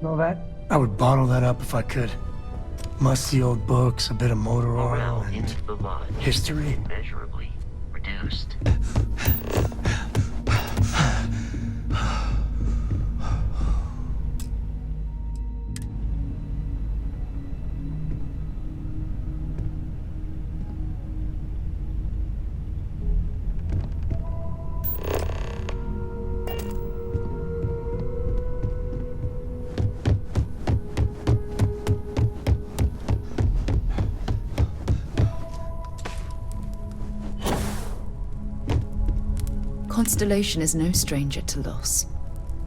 and all that? I would bottle that up if I could. Musty old books, a bit of motor oil, Morale and into the lodge history. immeasurably reduced. Constellation is no stranger to loss.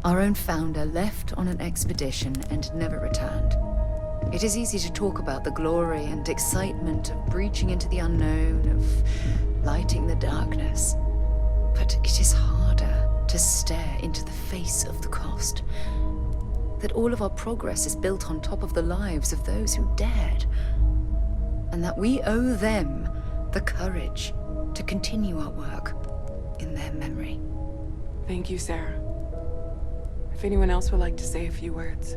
Our own founder left on an expedition and never returned. It is easy to talk about the glory and excitement of breaching into the unknown, of lighting the darkness. But it is harder to stare into the face of the cost. That all of our progress is built on top of the lives of those who dared. And that we owe them the courage to continue our work in their memory. Thank you, Sarah. If anyone else would like to say a few words.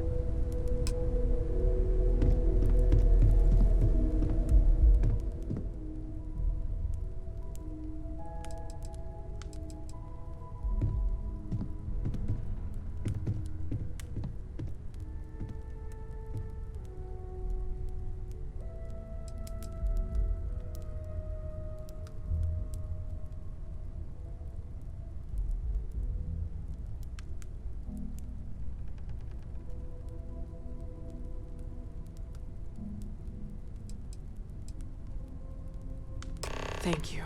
Thank you.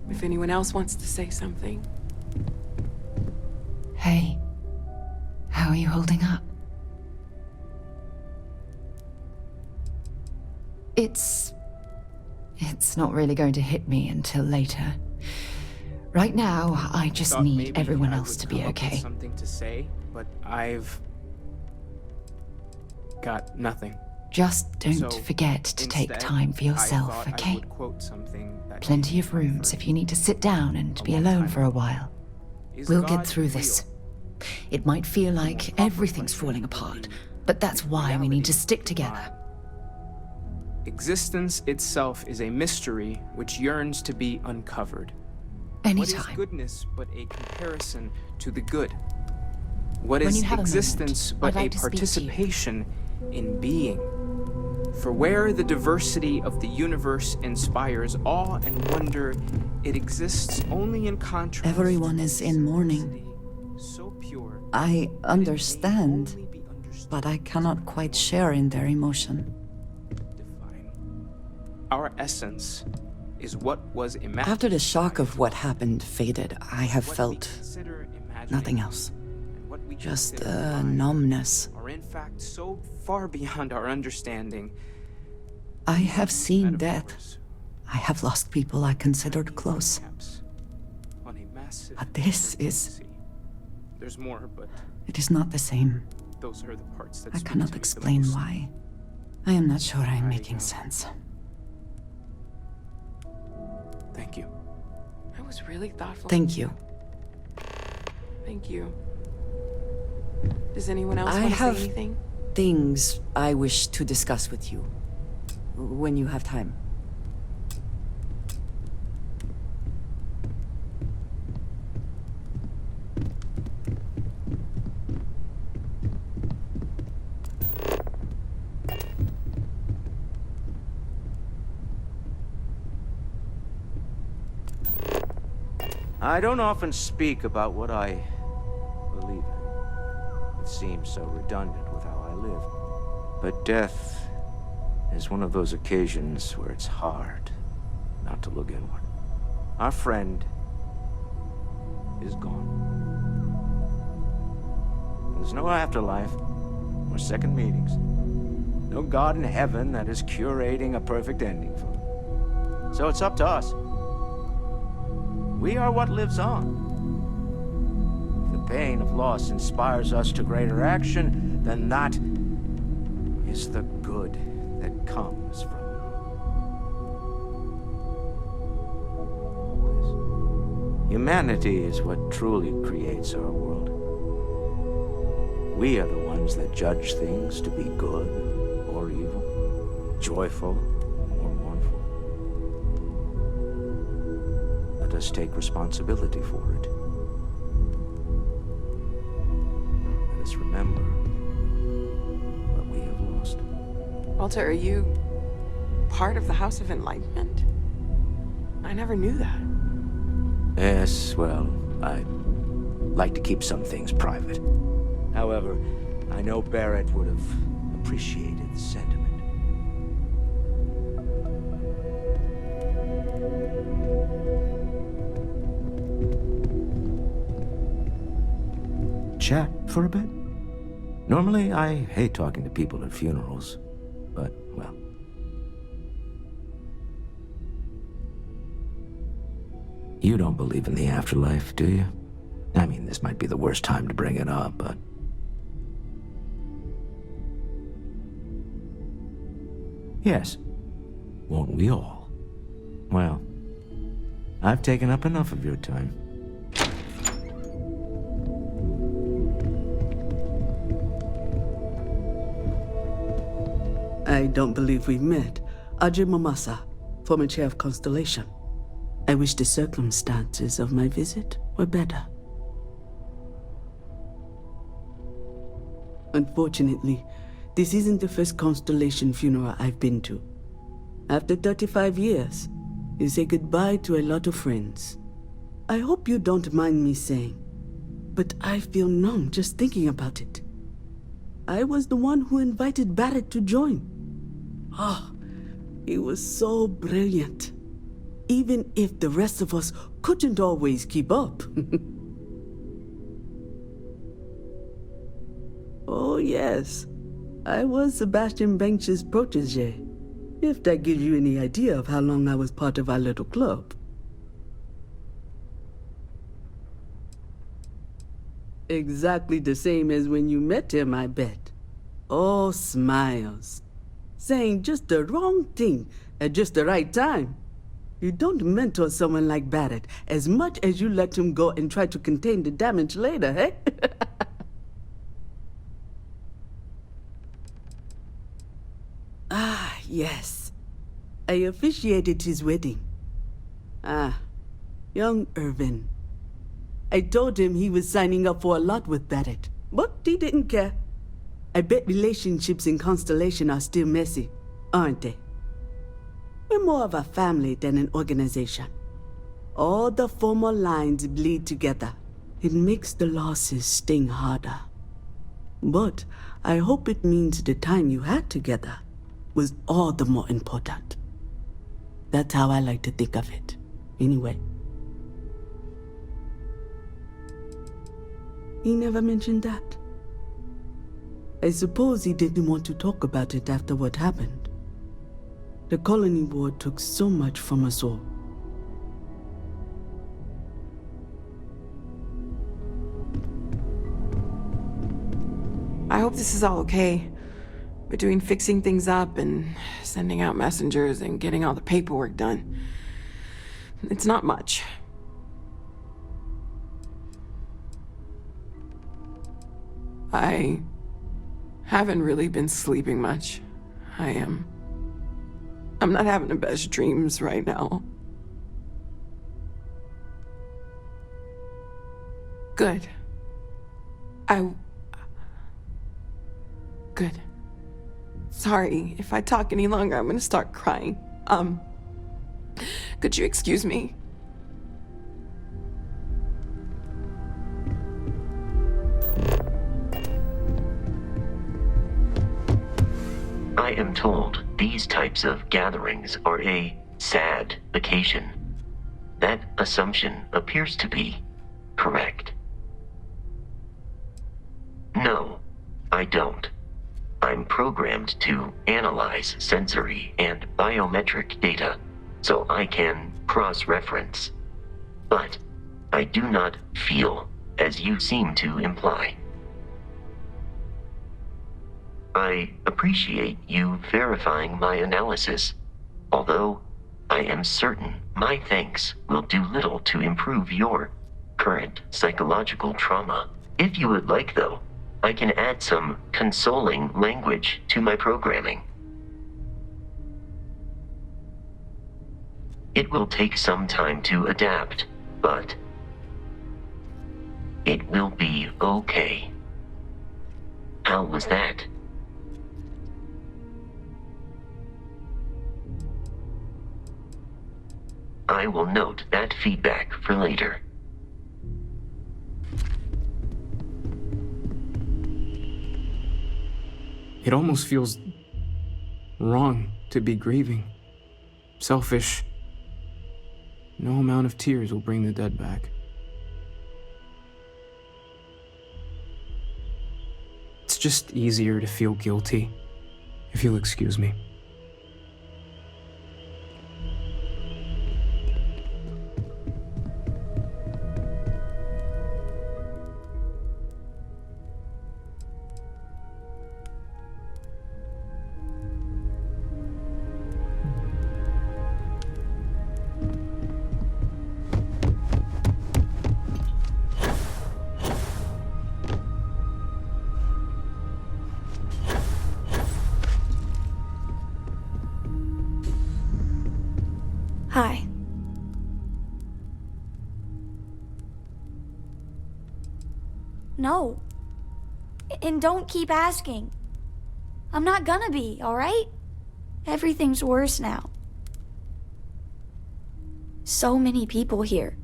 If anyone else wants to say something. Hey, how are you holding up? It's not really going to hit me until later. Right now, I just need everyone else to be okay. Something to say, but I've got nothing. Just don't forget to take time for yourself, okay? Plenty of rooms if you need to sit down and be alone for a while. We'll get through this. It might feel like everything's falling apart, but that's why we need to stick together. Existence itself is a mystery which yearns to be uncovered. Anytime. What is goodness but a comparison to the good? What is existence but a participation in being? For where the diversity of the universe inspires awe and wonder, it exists only in contrast. Everyone is in mourning. So pure, I understand, but I cannot quite share in their emotion. divine. Our essence is what was imagined. After the shock of what happened faded, I have What we felt consider imagination nothing else. and what we Just consider a divine numbness. are in fact so far beyond our understanding. I have seen death. Metaphors, I have lost people I considered close. perhaps, on a massive But this is... sea. There's more, but It is not the same. those are the parts that I speak to cannot me the explain most. why. I am not sure I am making sense. Thank you. That was really thoughtful. Thank you. Thank you. Does anyone else I want to have- say anything? Things I wish to discuss with you. When you have time. I don't often speak about what I believe in. It seems so redundant with how I live. But death is one of those occasions where it's hard not to look inward. Our friend is gone. There's no afterlife, or second meetings. No God in heaven that is curating a perfect ending for him. So it's up to us. We are what lives on. If the pain of loss inspires us to greater action, then that is the good that comes from all this. Humanity is what truly creates our world. We are the ones that judge things to be good or evil, joyful or mournful. Let us take responsibility for it. Let us remember what we have lost. Walter, are you part of the House of Enlightenment? I never knew that. Yes, well, I like to keep some things private. However, I know Barrett would have appreciated the sentiment. Chat for a bit? Normally, I hate talking to people at funerals, but, well. You don't believe in the afterlife, do you? I mean, this might be the worst time to bring it up, but... Yes. Won't we all? Well, I've taken up enough of your time. I don't believe we've met. Ajay Mamasa, former chair of Constellation. I wish the circumstances of my visit were better. Unfortunately, this isn't the first Constellation funeral I've been to. After 35 years, you say goodbye to a lot of friends. I hope you don't mind me saying, but I feel numb just thinking about it. I was the one who invited Barrett to join. Oh, he was so brilliant. Even if the rest of us couldn't always keep up. Oh yes, I was Sebastian Banks's protege, if that gives you any idea of how long I was part of our little club. Exactly the same as when you met him, I bet. All smiles. Saying just the wrong thing at just the right time. You don't mentor someone like Barrett as much as you let him go and try to contain the damage later, eh? Ah, yes. I officiated his wedding. Ah, young Irvin. I told him he was signing up for a lot with Barrett, but he didn't care. I bet relationships in Constellation are still messy, aren't they? We're more of a family than an organization. All the former lines bleed together. It makes the losses sting harder. But I hope it means the time you had together was all the more important. That's how I like to think of it, anyway. He never mentioned that. I suppose he didn't want to talk about it after what happened. The colony war took so much from us all. I hope this is all okay. Between fixing things up and sending out messengers and getting all the paperwork done. It's not much. I haven't really been sleeping much. I'm not having the best dreams right now. Good. Good. Sorry, if I talk any longer, I'm gonna start crying. Could you excuse me? I am told these types of gatherings are a sad occasion. That assumption appears to be correct. No, I don't. I'm programmed to analyze sensory and biometric data so I can cross-reference. But I do not feel, as you seem to imply. I appreciate you verifying my analysis, although I am certain my thanks will do little to improve your current psychological trauma. If you would like, though, I can add some consoling language to my programming. It will take some time to adapt, but it will be okay. How was that? I will note that feedback for later. It almost feels wrong to be grieving. Selfish. No amount of tears will bring the dead back. It's just easier to feel guilty, if you'll excuse me. Hi. No. And don't keep asking. I'm not gonna be, alright? Everything's worse now. So many people here.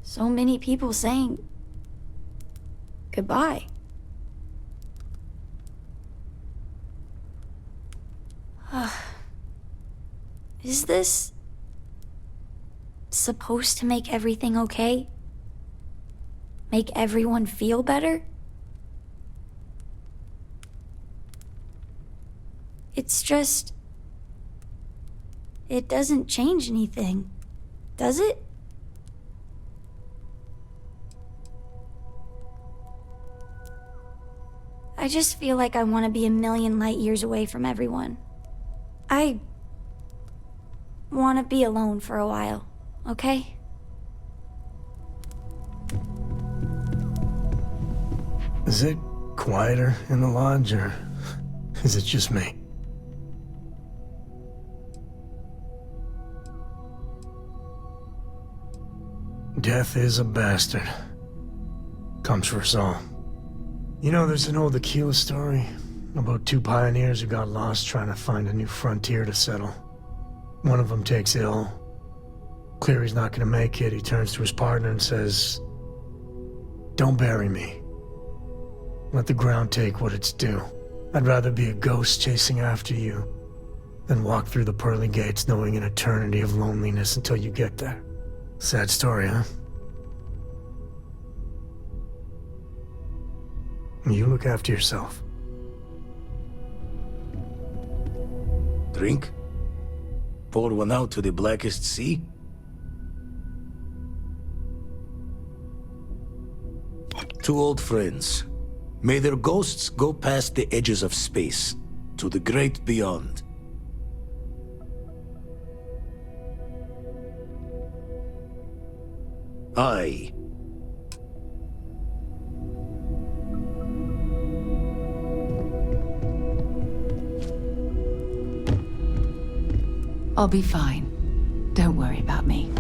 So many people saying goodbye. Is this supposed to make everything okay? Make everyone feel better? It's just... it doesn't change anything, does it? I just feel like I want to be a million light years away from everyone. I want to be alone for a while, okay? Is it quieter in the lodge, or is it just me? Death is a bastard. Comes for us all. You know, there's an old Aquila story about two pioneers who got lost trying to find a new frontier to settle. One of them takes ill. Clear he's not gonna make it, he turns to his partner and says, "Don't bury me. Let the ground take what it's due. I'd rather be a ghost chasing after you than walk through the pearly gates knowing an eternity of loneliness until you get there." Sad story, huh? You look after yourself. Drink? Pour one out to the blackest sea? Two old friends. May their ghosts go past the edges of space, to the great beyond. I... I'll be fine. Don't worry about me.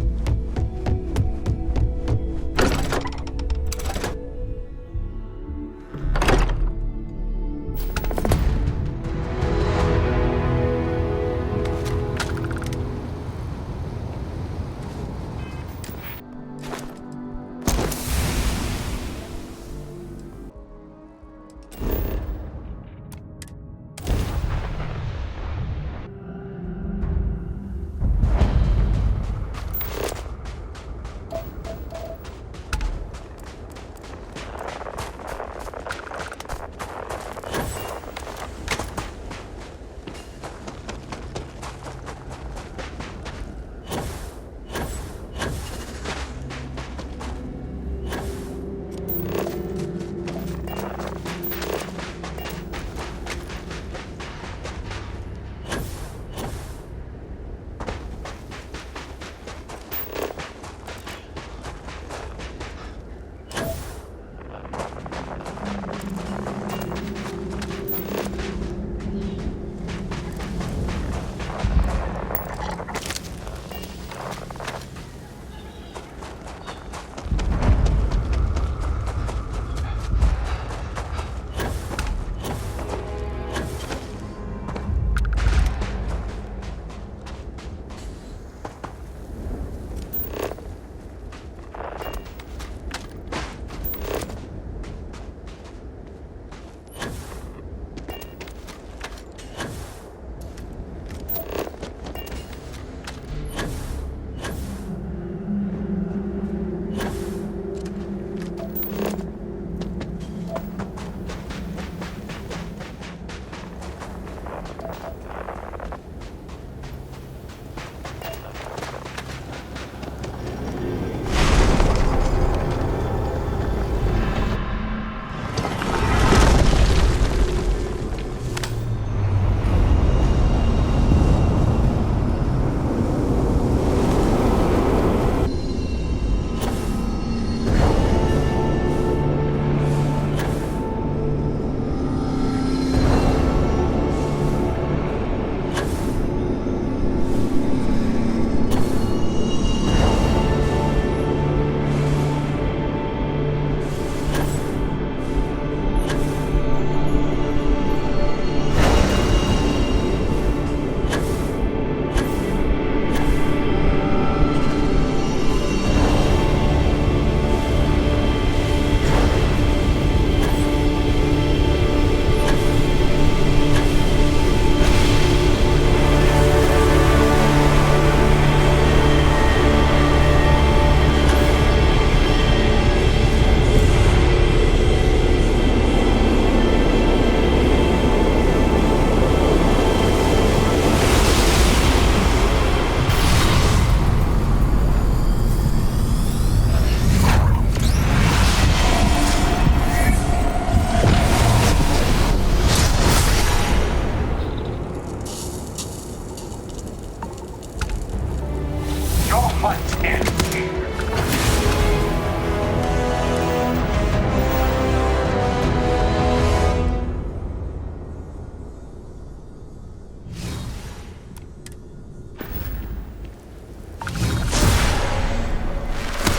hunt ends here.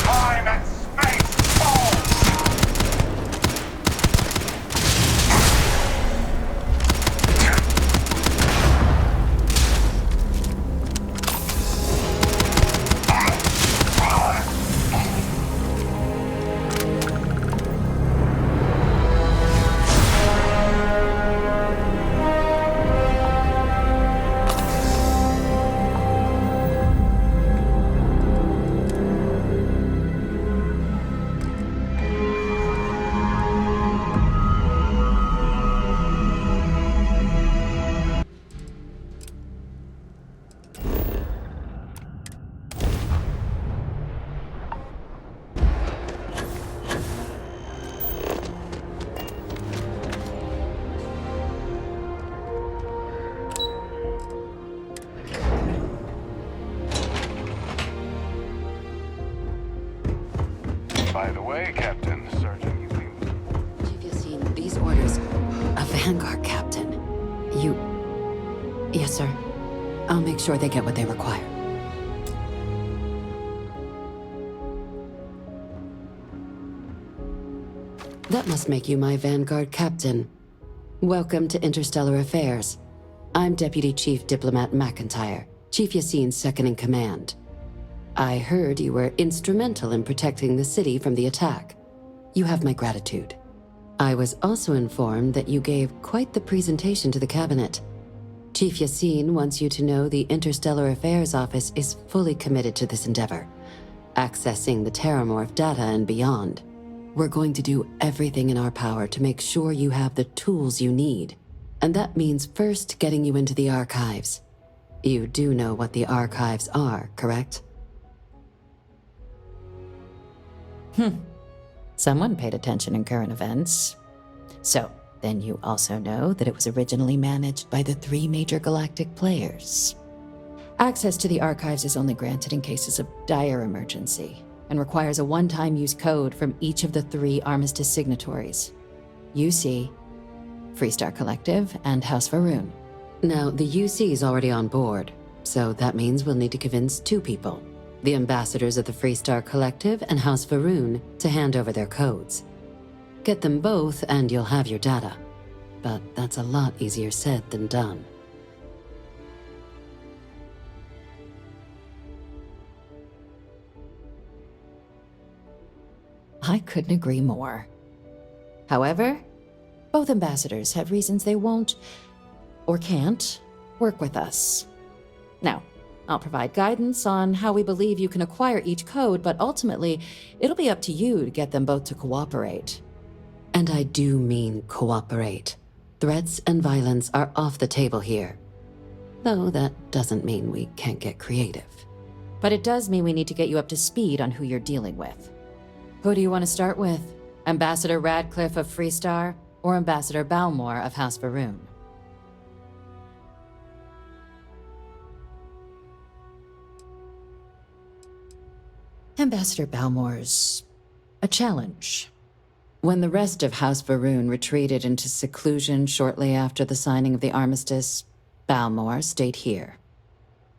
Time and space fall! By the way, Captain, Sergeant, Chief Yassine, these orders... A Vanguard captain. You... Yes, sir. I'll make sure they get what they require. That must make you my Vanguard captain. Welcome to Interstellar Affairs. I'm Deputy Chief Diplomat McIntyre, Chief Yassine's second-in-command. I heard you were instrumental in protecting the city from the attack. You have my gratitude. I was also informed that you gave quite the presentation to the cabinet. Chief Yassine wants you to know the Interstellar Affairs Office is fully committed to this endeavor, accessing the Terramorph data and beyond. We're going to do everything in our power to make sure you have the tools you need. And that means first getting you into the archives. You do know what the archives are, correct? Someone paid attention in current events. So, then you also know that it was originally managed by the 3 major galactic players. Access to the archives is only granted in cases of dire emergency, and requires a one-time use code from each of the 3 Armistice signatories. UC, Freestar Collective, and House Varun. Now, the UC is already on board, so that means we'll need to convince 2 people. The ambassadors of the Freestar Collective and House Varun to hand over their codes. Get them both and you'll have your data. But that's a lot easier said than done. I couldn't agree more. However, both ambassadors have reasons they won't, or can't, work with us. Now, I'll provide guidance on how we believe you can acquire each code, but ultimately, it'll be up to you to get them both to cooperate. And I do mean cooperate. Threats and violence are off the table here. Though that doesn't mean we can't get creative. But it does mean we need to get you up to speed on who you're dealing with. Who do you want to start with? Ambassador Radcliffe of Freestar, or Ambassador Balmore of House Varun? Ambassador Balmore's a challenge. When the rest of House Varun retreated into seclusion shortly after the signing of the armistice, Balmore stayed here.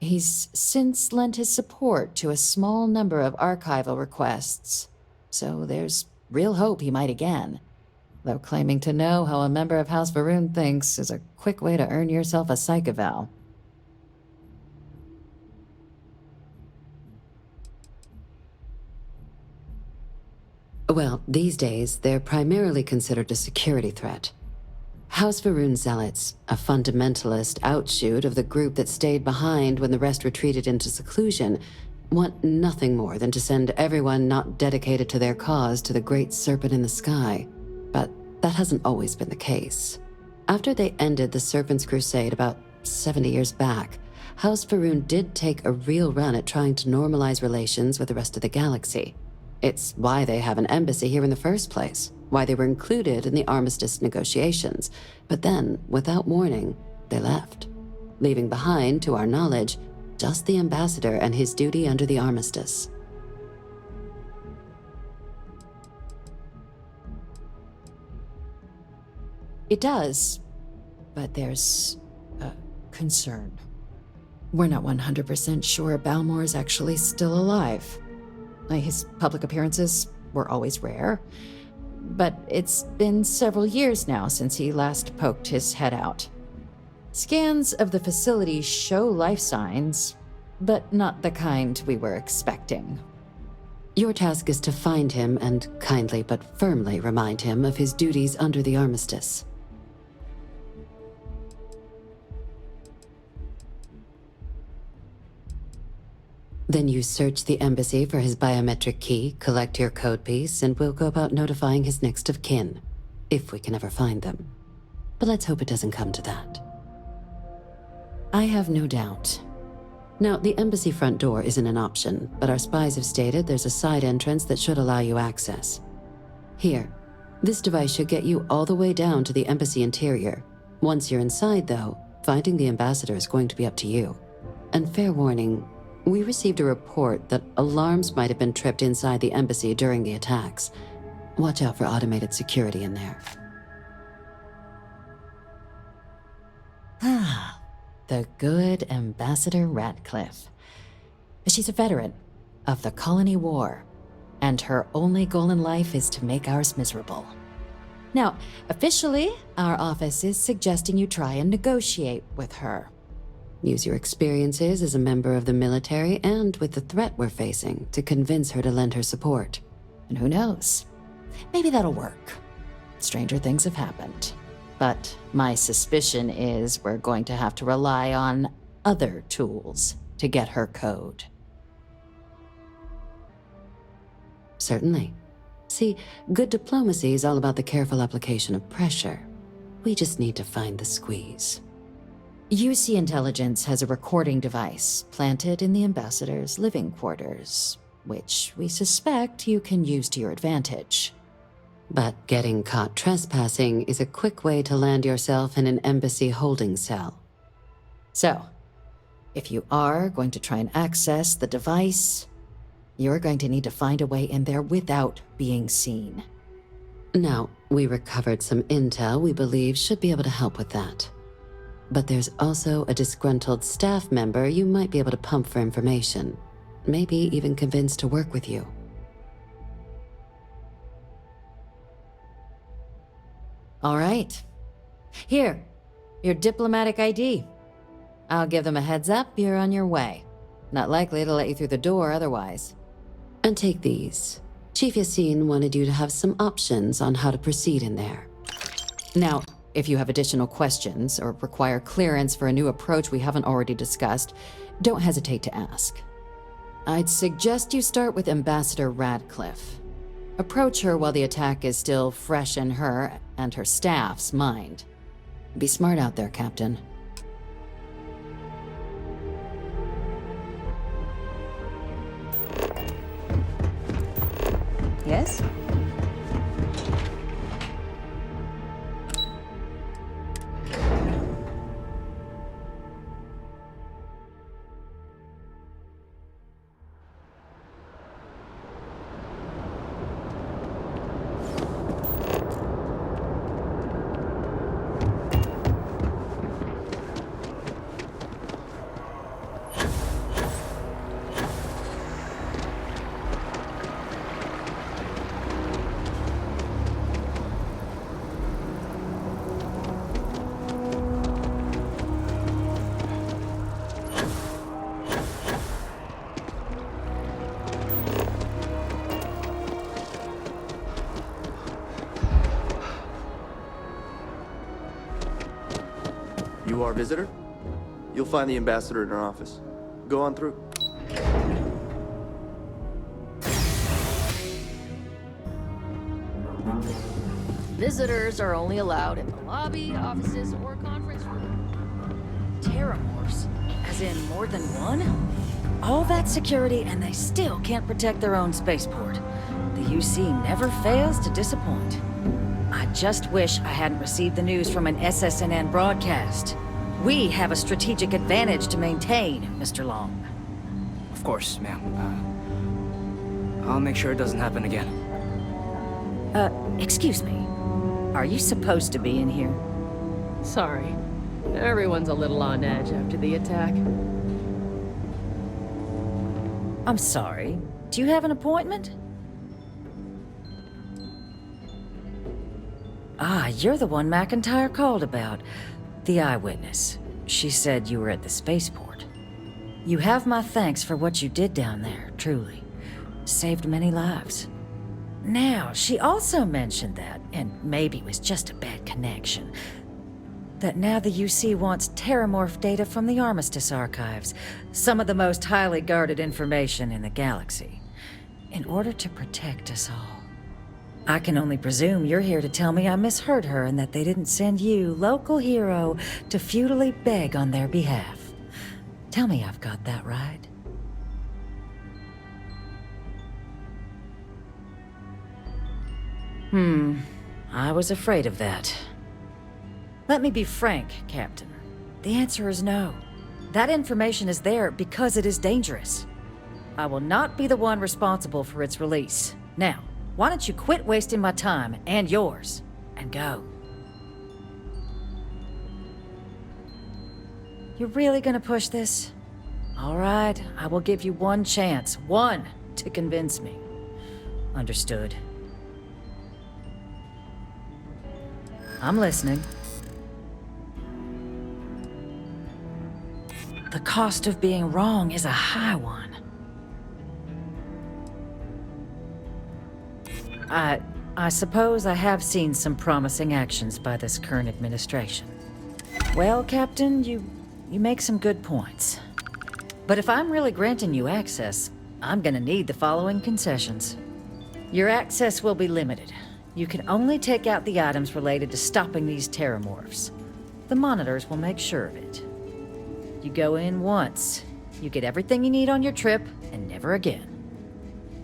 He's since lent his support to a small number of archival requests, so there's real hope he might again. Though claiming to know how a member of House Varun thinks is a quick way to earn yourself a psych eval. Well, these days, they're primarily considered a security threat. House Varun Zealots, a fundamentalist outshoot of the group that stayed behind when the rest retreated into seclusion, want nothing more than to send everyone not dedicated to their cause to the great serpent in the sky. But that hasn't always been the case. After they ended the Serpent's Crusade about 70 years back, House Varun did take a real run at trying to normalize relations with the rest of the galaxy. It's why they have an embassy here in the first place, why they were included in the armistice negotiations. But then, without warning, they left, leaving behind, to our knowledge, Just the ambassador and his duty under the armistice. It does, but there's a concern. We're not 100% sure Balmor is actually still alive. His public appearances were always rare, but it's been several years now since he last poked his head out. Scans of the facility show life signs, but not the kind we were expecting. Your task is to find him and kindly but firmly remind him of his duties under the armistice. Then you search the embassy for his biometric key, collect your code piece, and we'll go about notifying his next of kin, if we can ever find them. But let's hope it doesn't come to that. I have no doubt. Now, the embassy front door isn't an option, but our spies have stated there's a side entrance that should allow you access. Here, this device should get you all the way down to the embassy interior. Once you're inside, though, finding the ambassador is going to be up to you. And fair warning, we received a report that alarms might have been tripped inside the embassy during the attacks. Watch out for automated security in there. Ah, the good Ambassador Ratcliffe. She's a veteran of the Colony War, and her only goal in life is to make ours miserable. Now, officially, our office is suggesting you try and negotiate with her. Use your experiences as a member of the military and with the threat we're facing to convince her to lend her support. And who knows? Maybe that'll work. Stranger things have happened. But my suspicion is we're going to have to rely on other tools to get her code. Certainly. See, good diplomacy is all about the careful application of pressure. We just need to find the squeeze. UC Intelligence has a recording device planted in the ambassador's living quarters, which we suspect you can use to your advantage. But getting caught trespassing is a quick way to land yourself in an embassy holding cell. So, if you are going to try and access the device, you're going to need to find a way in there without being seen. Now, we recovered some intel we believe should be able to help with that. But there's also a disgruntled staff member you might be able to pump for information. Maybe even convince to work with you. All right. Here, your diplomatic ID. I'll give them a heads up you're on your way. Not likely to let you through the door otherwise. And take these. Chief Yassine wanted you to have some options on how to proceed in there. Now, if you have additional questions or require clearance for a new approach we haven't already discussed, don't hesitate to ask. I'd suggest you start with Ambassador Ratcliffe. Approach her while the attack is still fresh in her and her staff's mind. Be smart out there, Captain. Yes? You are a visitor? You'll find the ambassador in her office. Go on through. Visitors are only allowed in the lobby, offices, or conference room. Terramorphs? As in more than one? All that security and they still can't protect their own spaceport. The UC never fails to disappoint. I just wish I hadn't received the news from an SSNN broadcast. We have a strategic advantage to maintain, Mr. Long. Of course, ma'am. I'll make sure it doesn't happen again. Excuse me. Are you supposed to be in here? Sorry. Everyone's a little on edge after the attack. I'm sorry. Do you have an appointment? Ah, you're the one McIntyre called about. The eyewitness. She said you were at the spaceport. You have my thanks for what you did down there, truly. Saved many lives. Now, she also mentioned that, and maybe it was just a bad connection, that now the UC wants terramorph data from the Armistice archives, some of the most highly guarded information in the galaxy, in order to protect us all. I can only presume you're here to tell me I misheard her and that they didn't send you, local hero, to futilely beg on their behalf. Tell me I've got that right. I was afraid of that. Let me be frank, Captain. The answer is no. That information is there because it is dangerous. I will not be the one responsible for its release. Now, why don't you quit wasting my time and yours, and go? You're really gonna push this? All right, I will give you one chance, one, to convince me. Understood. I'm listening. The cost of being wrong is a high one. I suppose I have seen some promising actions by this current administration. Well, Captain, you make some good points. But if I'm really granting you access, I'm gonna need the following concessions. Your access will be limited. You can only take out the items related to stopping these terramorphs. The monitors will make sure of it. You go in once, you get everything you need on your trip, and never again.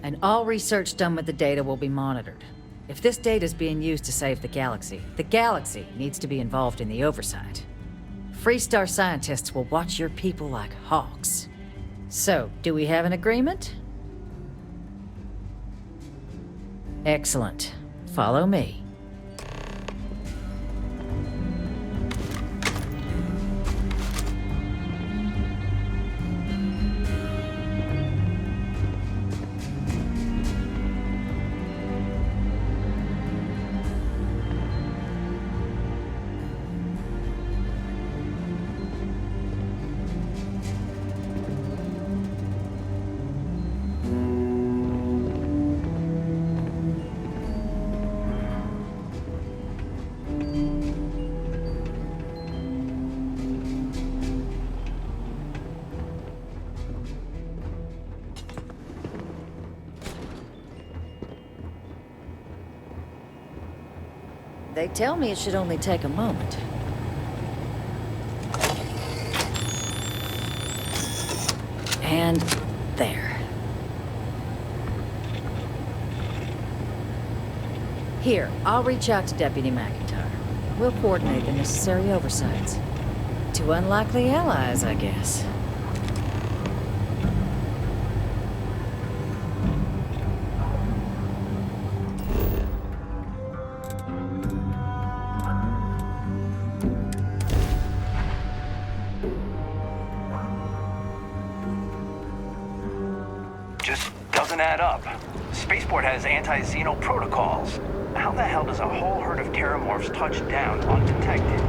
And all research done with the data will be monitored. If this data is being used to save the galaxy needs to be involved in the oversight. Freestar scientists will watch your people like hawks. So, do we have an agreement? Excellent. Follow me. They tell me it should only take a moment. And there. Here, I'll reach out to Deputy McIntyre. We'll coordinate the necessary oversights. Two unlikely allies, I guess. Add up. Spaceport has anti-Xeno protocols. How the hell does a whole herd of terramorphs touch down undetected?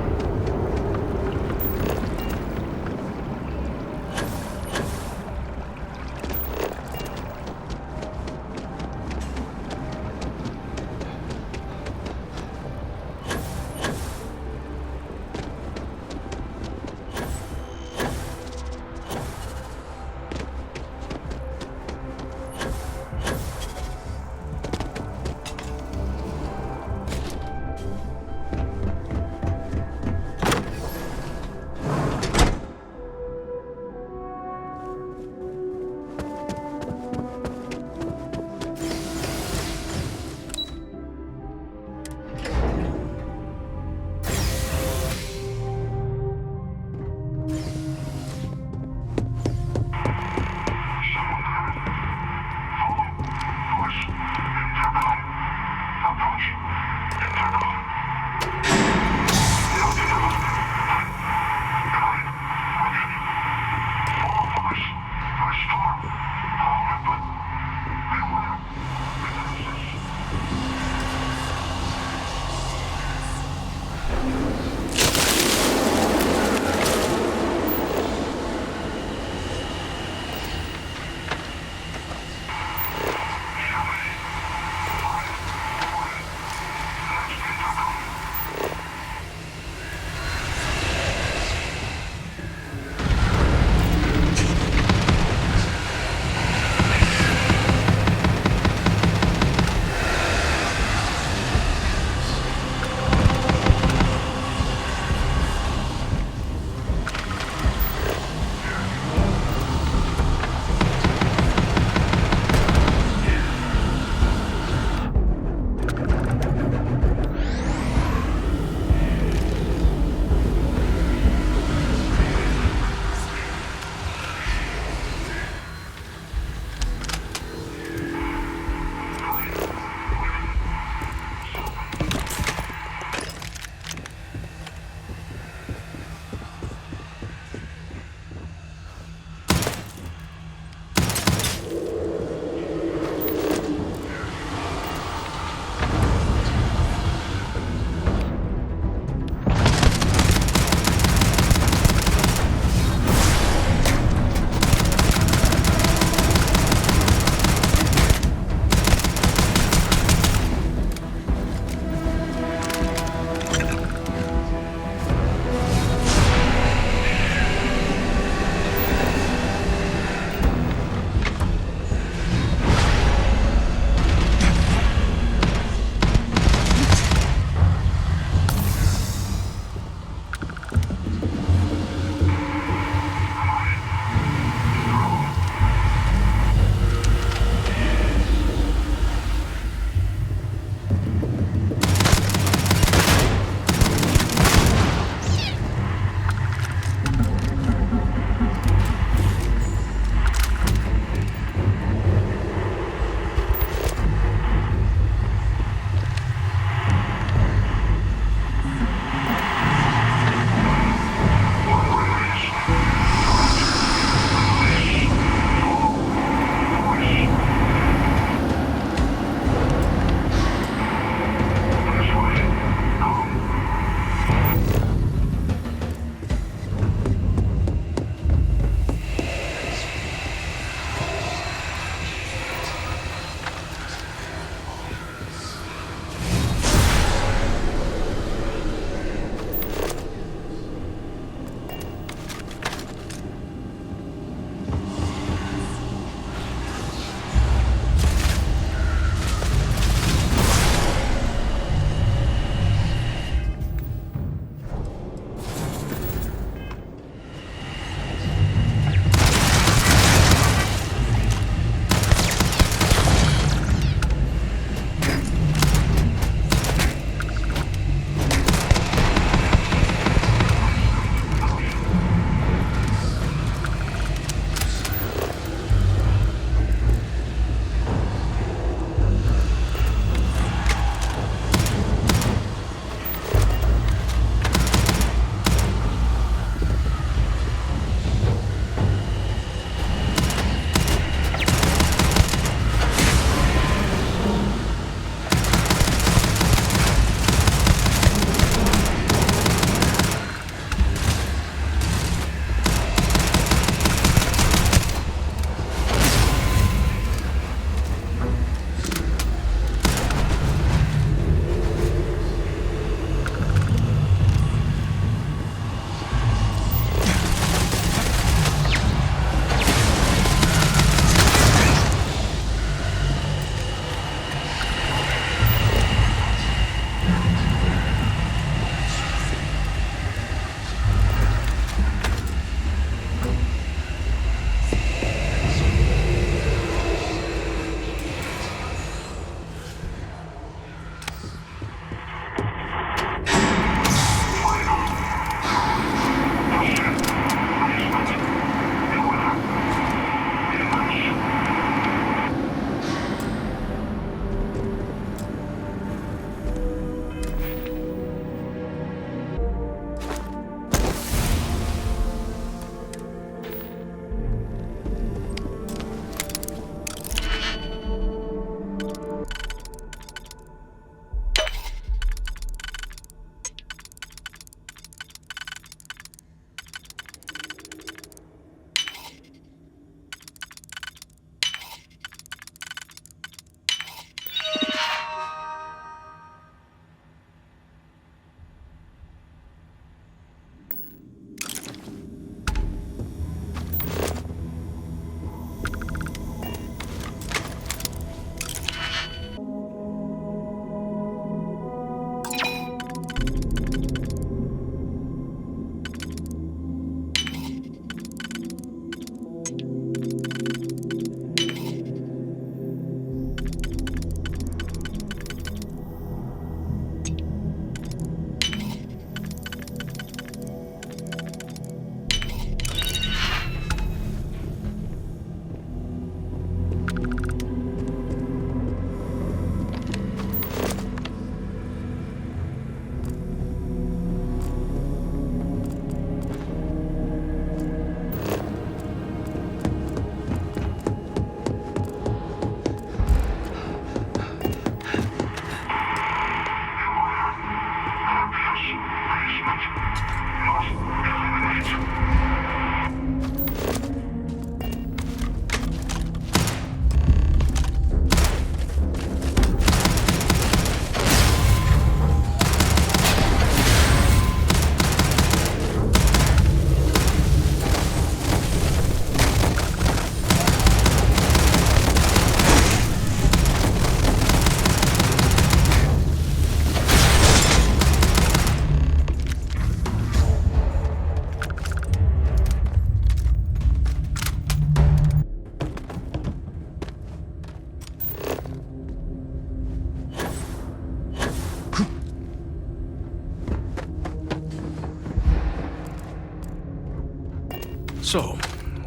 So,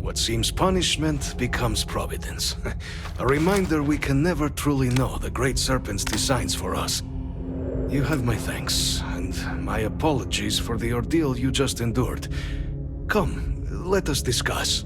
what seems punishment becomes providence. A reminder we can never truly know the Great Serpent's designs for us. You have my thanks, and my apologies for the ordeal you just endured. Come, let us discuss.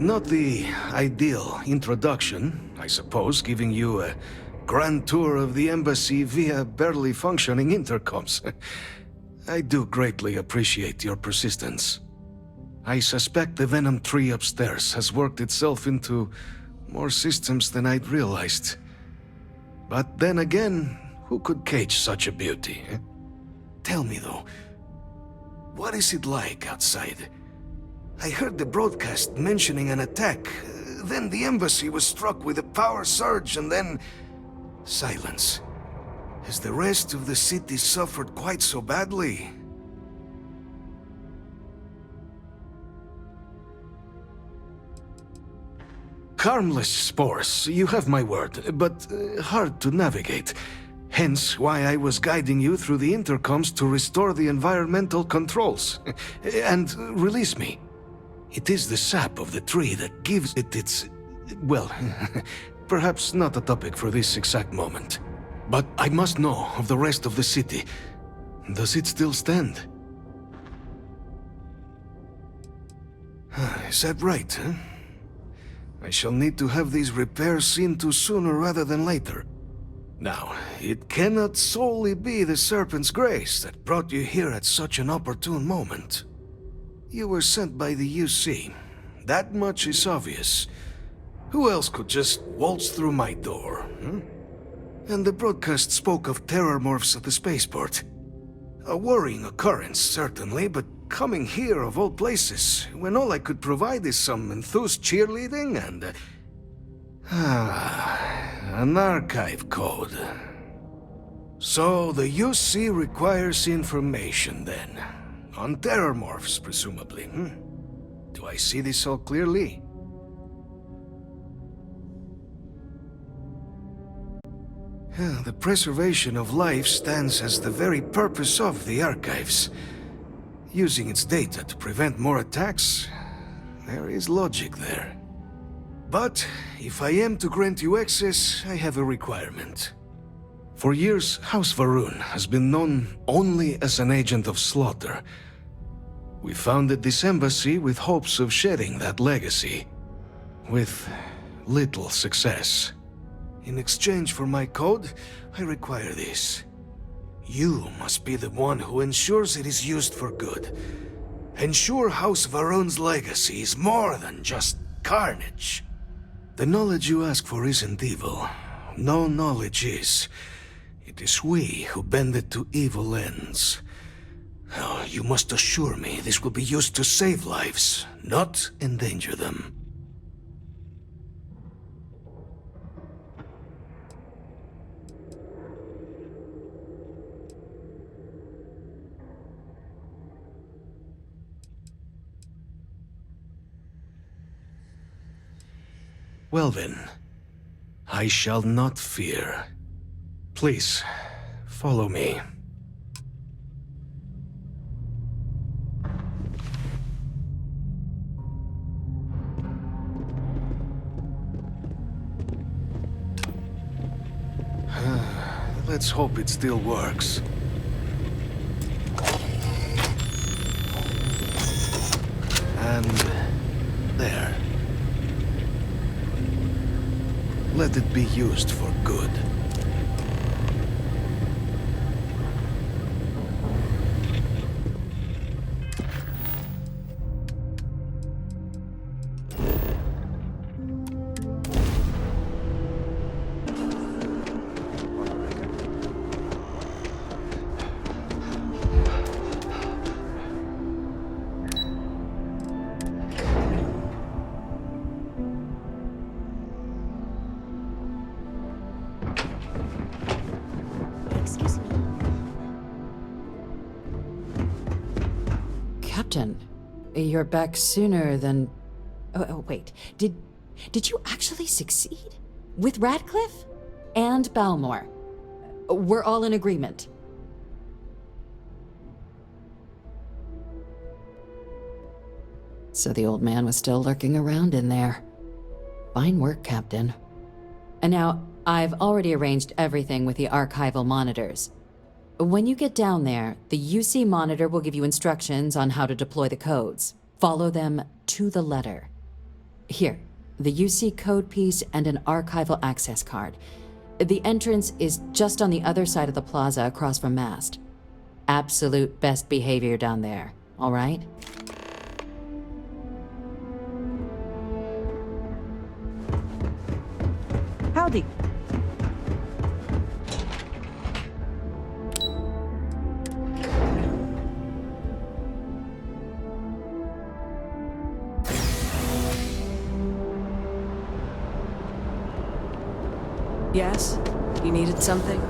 Not the ideal introduction, I suppose, giving you a grand tour of the embassy via barely functioning intercoms. I do greatly appreciate your persistence. I suspect the Venom tree upstairs has worked itself into more systems than I'd realized. But then again, who could cage such a beauty? Tell me though, what is it like outside? I heard the broadcast mentioning an attack. Then the embassy was struck with a power surge and then... silence. Has the rest of the city suffered quite so badly? Harmless spores, you have my word, but hard to navigate. Hence why I was guiding you through the intercoms to restore the environmental controls. And release me. It is the sap of the tree that gives it its... well, perhaps not a topic for this exact moment. But I must know of the rest of the city. Does it still stand? Is that right, huh? I shall need to have these repairs seen to sooner rather than later. Now, it cannot solely be the Serpent's grace that brought you here at such an opportune moment. You were sent by the UC. That much is obvious. Who else could just waltz through my door, huh? And the broadcast spoke of terror morphs at the spaceport. A worrying occurrence, certainly, but coming here of all places, when all I could provide is some enthused cheerleading and... an archive code. So the UC requires information, then. On terror morphs, presumably, Do I see this all clearly? The preservation of life stands as the very purpose of the archives. Using its data to prevent more attacks, there is logic there. But if I am to grant you access, I have a requirement. For years, House Varun has been known only as an agent of slaughter. We founded this embassy with hopes of shedding that legacy, with little success. In exchange for my code, I require this. You must be the one who ensures it is used for good. Ensure House Varun's legacy is more than just carnage. The knowledge you ask for isn't evil. No knowledge is. It is we who bend it to evil ends. Oh, you must assure me this will be used to save lives, not endanger them. Well then, I shall not fear. Please, follow me. Let's hope it still works. And there. Let it be used for good. Captain, you're back sooner than... Oh, wait. Did you actually succeed? With Radcliffe? And Balmore? We're all in agreement. So the old man was still lurking around in there. Fine work, Captain. And now, I've already arranged everything with the archival monitors. When you get down there, the UC monitor will give you instructions on how to deploy the codes. Follow them to the letter. Here, the UC code piece and an archival access card. The entrance is just on the other side of the plaza across from Mast. Absolute best behavior down there, all right? Howdy. Yes? You needed something?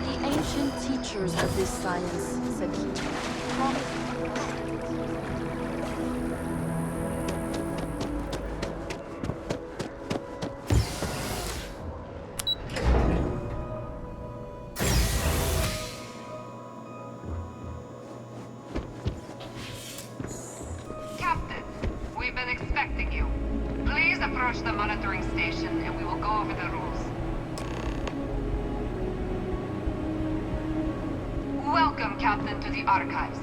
The ancient teachers of this science said he promised. The monitoring station and we will go over the rules. Welcome, Captain, to the archives.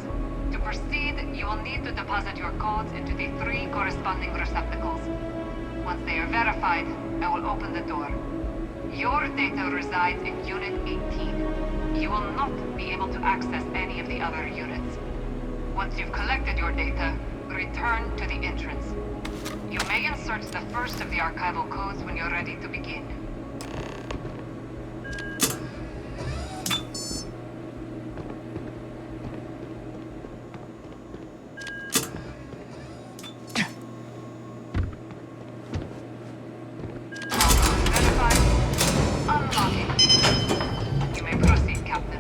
To proceed, you will need to deposit your codes into the 3 corresponding receptacles. Once they are verified, I will open the door. Your data resides in Unit 18. You will not be able to access any of the other units. Once you've collected your data, return to the entrance. You may insert the first of the archival codes when you're ready to begin. Unlocking. You may proceed, Captain.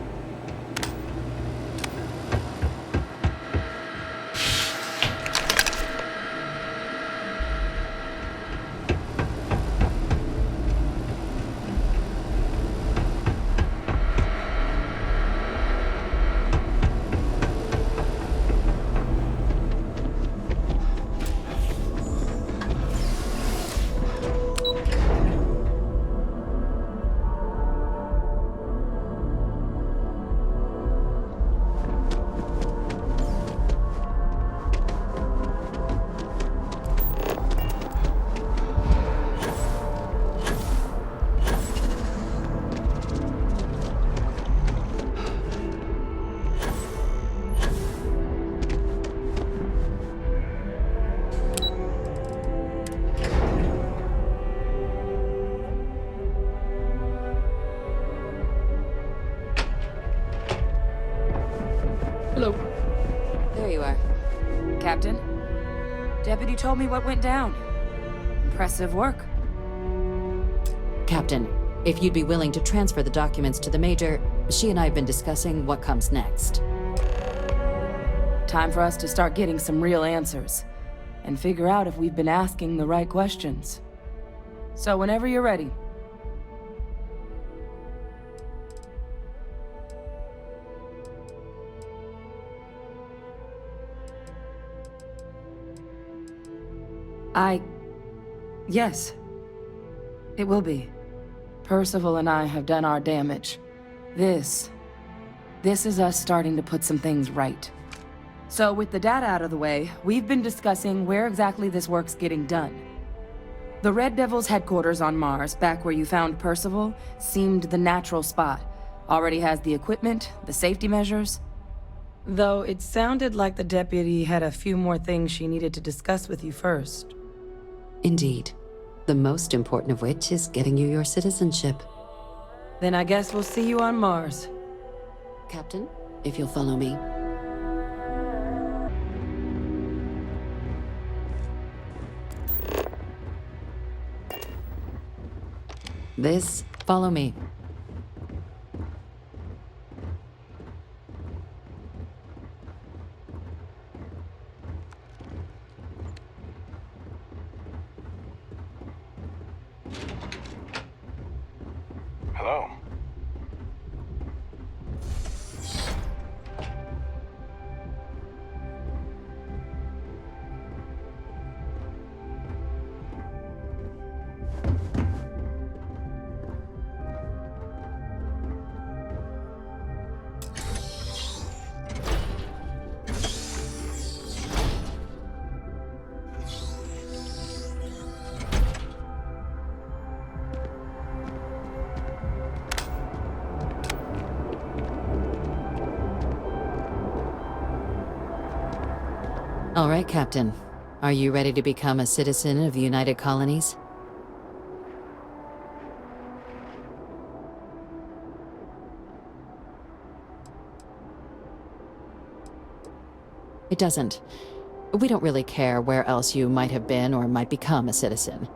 Hello. There you are. Captain? Deputy told me what went down. Impressive work. Captain, if you'd be willing to transfer the documents to the Major, she and I have been discussing what comes next. Time for us to start getting some real answers, and figure out if we've been asking the right questions. So whenever you're ready. Yes. It will be. Percival and I have done our damage. This is us starting to put some things right. So with the data out of the way, we've been discussing where exactly this work's getting done. The Red Devil's headquarters on Mars, back where you found Percival, seemed the natural spot. Already has the equipment, the safety measures. Though it sounded like the deputy had a few more things she needed to discuss with you first. Indeed. The most important of which is getting you your citizenship. Then I guess we'll see you on Mars. Captain, if you'll follow me. Follow me. All right, Captain. Are you ready to become a citizen of the United Colonies? It doesn't. We don't really care where else you might have been or might become a citizen.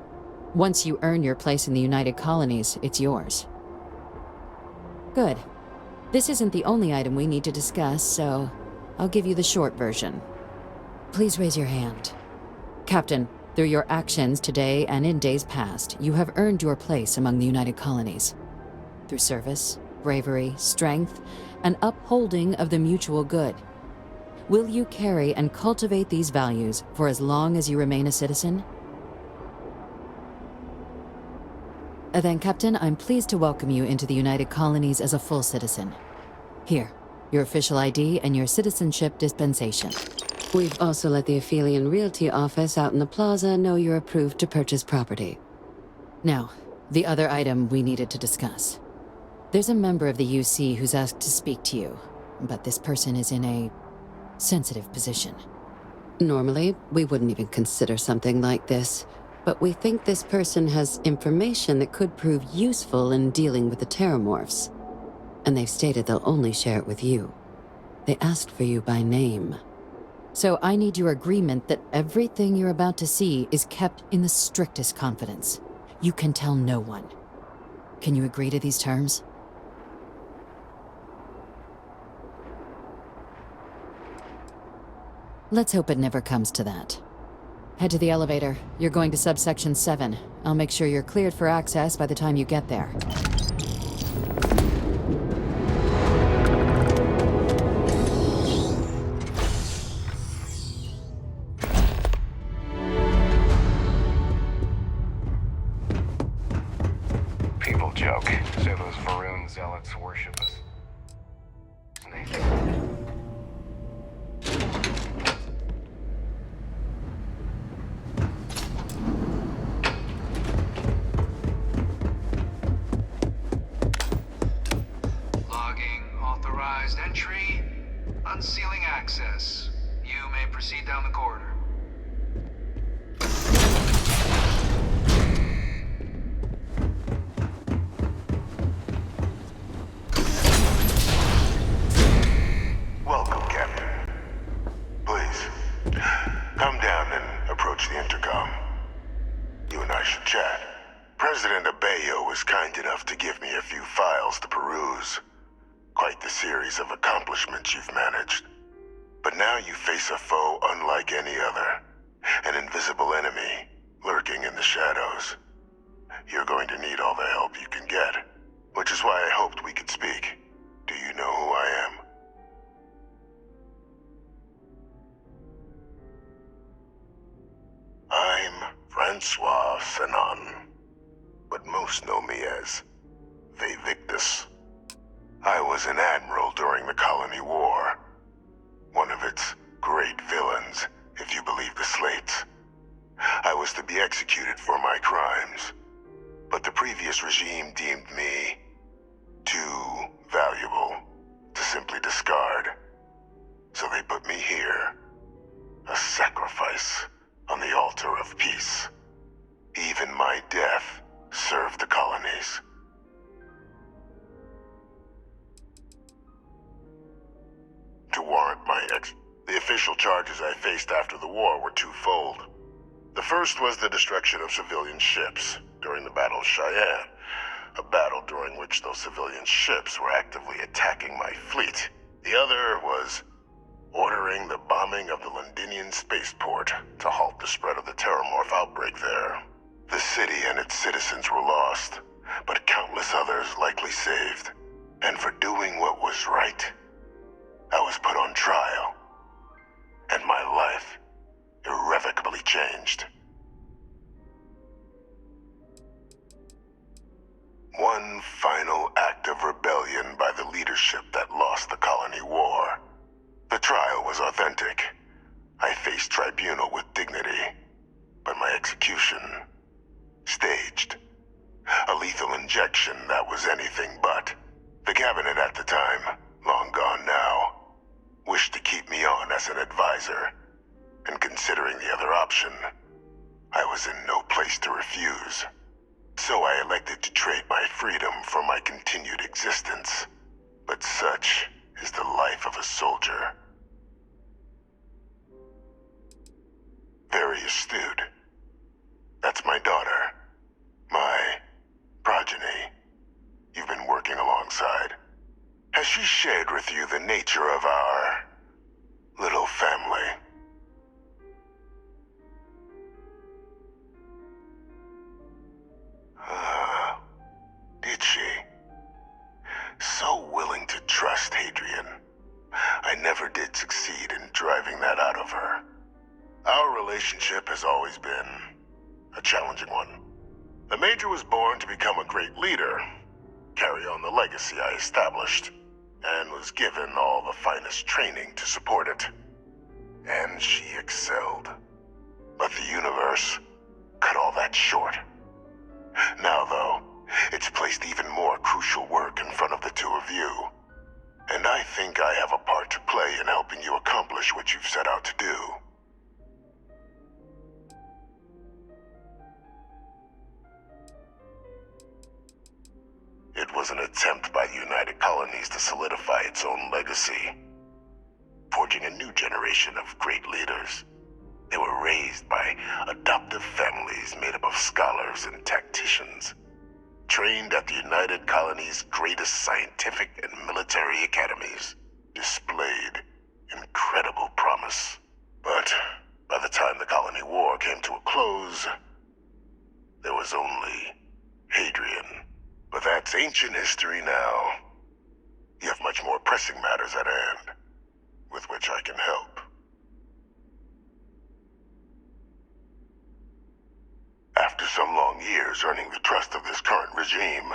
Once you earn your place in the United Colonies, it's yours. Good. This isn't the only item we need to discuss, so I'll give you the short version. Please raise your hand. Captain, through your actions today and in days past, you have earned your place among the United Colonies. Through service, bravery, strength, and upholding of the mutual good. Will you carry and cultivate these values for as long as you remain a citizen? Then, Captain, I'm pleased to welcome you into the United Colonies as a full citizen. Here, your official ID and your citizenship dispensation. We've also let the Aphelion Realty office out in the plaza know you're approved to purchase property. Now, the other item we needed to discuss. There's a member of the UC who's asked to speak to you, but this person is in a sensitive position. Normally, we wouldn't even consider something like this, but we think this person has information that could prove useful in dealing with the Terramorphs. And they've stated they'll only share it with you. They asked for you by name. So I need your agreement that everything you're about to see is kept in the strictest confidence. You can tell no one. Can you agree to these terms? Let's hope it never comes to that. Head to the elevator. You're going to subsection 7. I'll make sure you're cleared for access by the time you get there. People joke. Say those Varun zealots worship us. Entry, unsealing access. You may proceed down the corridor. Welcome, Captain. Please, come down and approach the intercom. You and I should chat. President Abeyo was kind enough to give me a few files to peruse. Quite the series of accomplishments you've managed. But now you face a foe unlike any other. An invisible enemy, lurking in the shadows. You're going to need all the help you can get, which is why I hoped we could speak. Do you know who I am? I'm Francois Sanon, but most know me as Vivictus. I was an admiral during the Colony War. One of its great villains, if you believe the slates. I was to be executed for my crimes, but the previous regime deemed me too valuable to simply discard. So they put me here, a sacrifice on the altar of peace. Even my death served the colonies. To warrant my the official charges I faced after the war were twofold. The first was the destruction of civilian ships during the Battle of Cheyenne, a battle during which those civilian ships were actively attacking my fleet. The other was ordering the bombing of the Londinian spaceport to halt the spread of the Terramorph outbreak there. The city and its citizens were lost, but countless others likely saved. And for doing what was right, I was put on trial, and my life irrevocably changed. One final act of rebellion by the leadership that lost the Colony War. The trial was authentic. I faced tribunal with dignity, but my execution, staged. A lethal injection that was anything but. The cabinet at the time, long gone now, wished to keep me on as an advisor, an sense, but such is the life of a soldier. Very astute. That's my daughter. My progeny. You've been working alongside. Has she shared with you the nature of our little family? Did she? So willing to trust Hadrian. I never did succeed in driving that out of her. Our relationship has always been a challenging one. The Major was born to become a great leader, carry on the legacy I established, and was given all the finest training to support it. And she excelled. But the universe cut all that short. Now, though, it's placed even more crucial work in front of the two of you. And I think I have a part to play in helping you accomplish what you've set out to do. It was an attempt by the United Colonies to solidify its own legacy, forging a new generation of great leaders. They were raised by adoptive families made up of scholars and tacticians, trained at the United Colonies' greatest scientific and military academies, displayed incredible promise. But by the time the Colony War came to a close, there was only Hadrian. But that's ancient history now. You have much more pressing matters at hand, with which I can help. After some long years earning the trust of this current regime,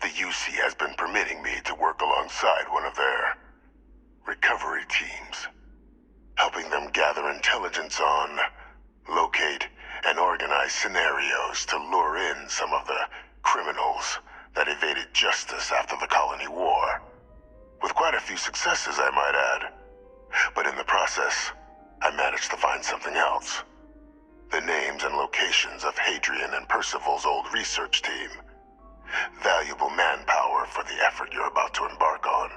the UC has been permitting me to work alongside one of their recovery teams, helping them gather intelligence on, locate, and organize scenarios to lure in some of the criminals that evaded justice after the Colony War. With quite a few successes, I might add. But in the process, I managed to find something else. The names and locations of Hadrian and Percival's old research team. Valuable manpower for the effort you're about to embark on.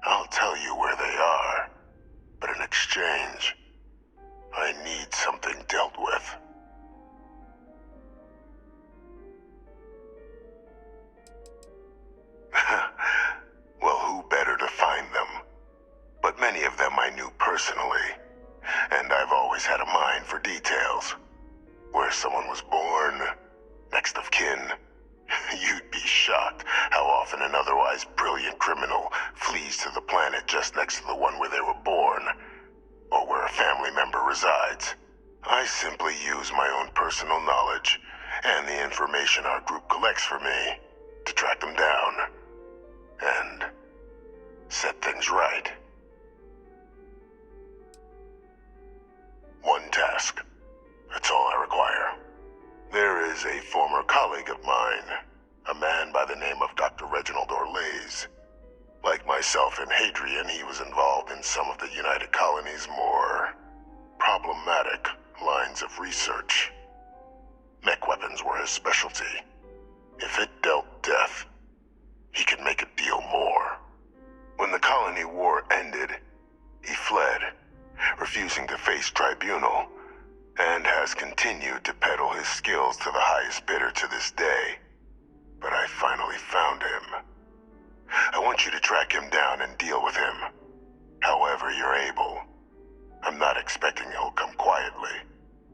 I'll tell you where they are, but in exchange, I need something dealt with. Well, who better to find them? But many of them I knew personally, and I've always had a mind for details. Where someone was born, next of kin. You'd be shocked how often an otherwise brilliant criminal flees to the planet just next to the one where they were born, or where a family member resides. I simply use my own personal knowledge and the information our group collects for me to track them down and set things right. One task. That's all I require. There is a former colleague of mine, a man by the name of Dr. Reginald Orlaise. Like myself and Hadrian, he was involved in some of the United Colonies' more problematic lines of research. Mech weapons were his specialty. If it dealt death, he could make a deal more. When the Colony War ended, he fled, refusing to face tribunal, and has continued to peddle his skills to the highest bidder to this day. But I finally found him. I want you to track him down and deal with him, however you're able. I'm not expecting he'll come quietly.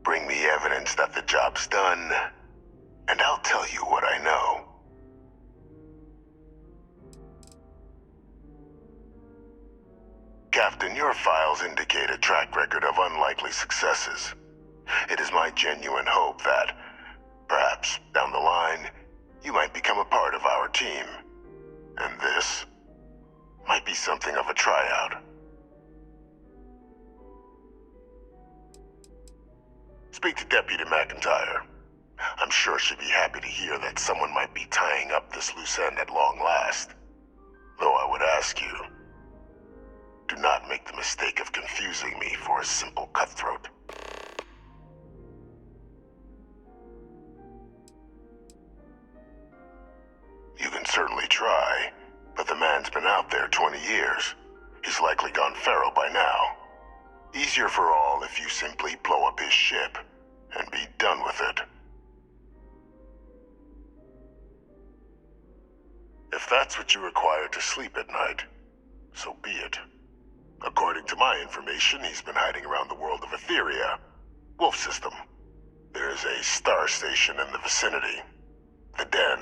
Bring me evidence that the job's done, and I'll tell you what I know. Captain, your files indicate a track record of unlikely successes. It is my genuine hope that, perhaps down the line, you might become a part of our team. And this might be something of a tryout. Speak to Deputy McIntyre. I'm sure she'd be happy to hear that someone might be tying up this loose end at long last. Though I would ask you, do not make the mistake of confusing me for a simple cutthroat. You can certainly try, but the man's been out there 20 years. He's likely gone feral by now. Easier for all if you simply blow up his ship and be done with it. If that's what you require to sleep at night, so be it. According to my information, he's been hiding around the world of Etheria, Wolf System. There's a star station in the vicinity, the Den.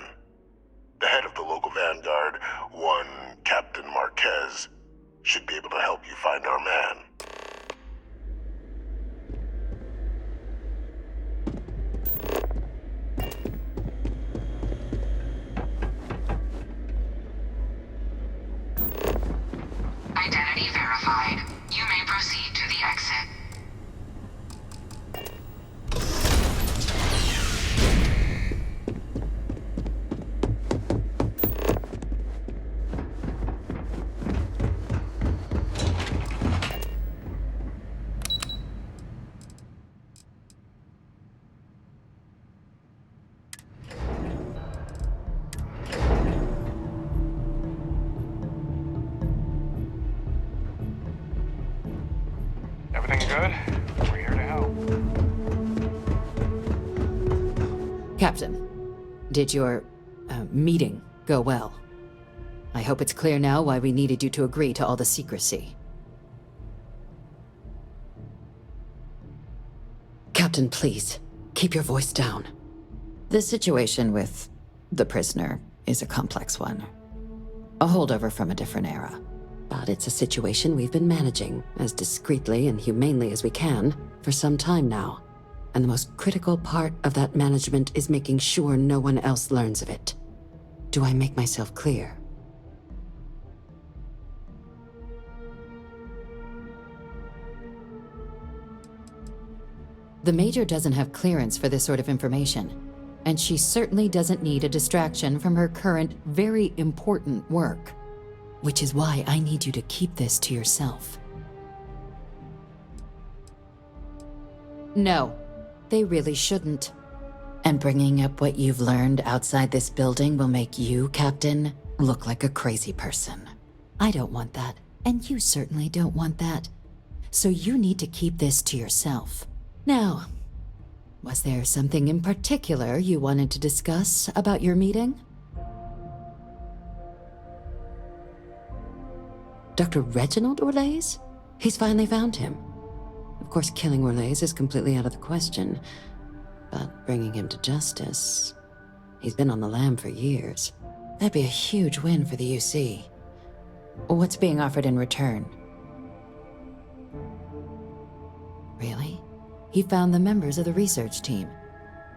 The head of the local vanguard, one Captain Marquez, should be able to help you find our man. Identity verified. You may proceed to the exit. Everything good? We're here to help. Captain, did your meeting go well? I hope it's clear now why we needed you to agree to all the secrecy. Captain, please, keep your voice down. The situation with the prisoner is a complex one. A holdover from a different era. But it's a situation we've been managing as discreetly and humanely as we can for some time now. And the most critical part of that management is making sure no one else learns of it. Do I make myself clear? The Major doesn't have clearance for this sort of information, and she certainly doesn't need a distraction from her current, very important work. Which is why I need you to keep this to yourself. No, they really shouldn't. And bringing up what you've learned outside this building will make you, Captain, look like a crazy person. I don't want that, and you certainly don't want that. So you need to keep this to yourself. Now, was there something in particular you wanted to discuss about your meeting? Dr. Reginald Orlaise? He's finally found him. Of course, killing Orlaise is completely out of the question, but bringing him to justice... He's been on the lam for years. That'd be a huge win for the UC. What's being offered in return? Really? He found the members of the research team.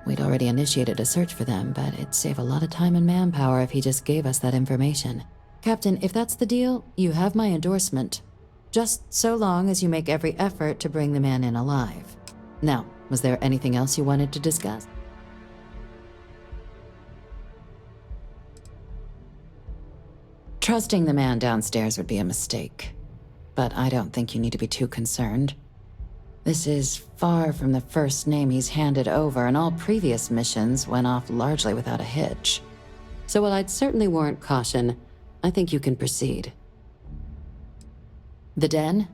We'd already initiated a search for them, but it'd save a lot of time and manpower if he just gave us that information. Captain, if that's the deal, you have my endorsement. Just so long as you make every effort to bring the man in alive. Now, was there anything else you wanted to discuss? Trusting the man downstairs would be a mistake, but I don't think you need to be too concerned. This is far from the first name he's handed over, and all previous missions went off largely without a hitch. So while I'd certainly warrant caution, I think you can proceed. The Den?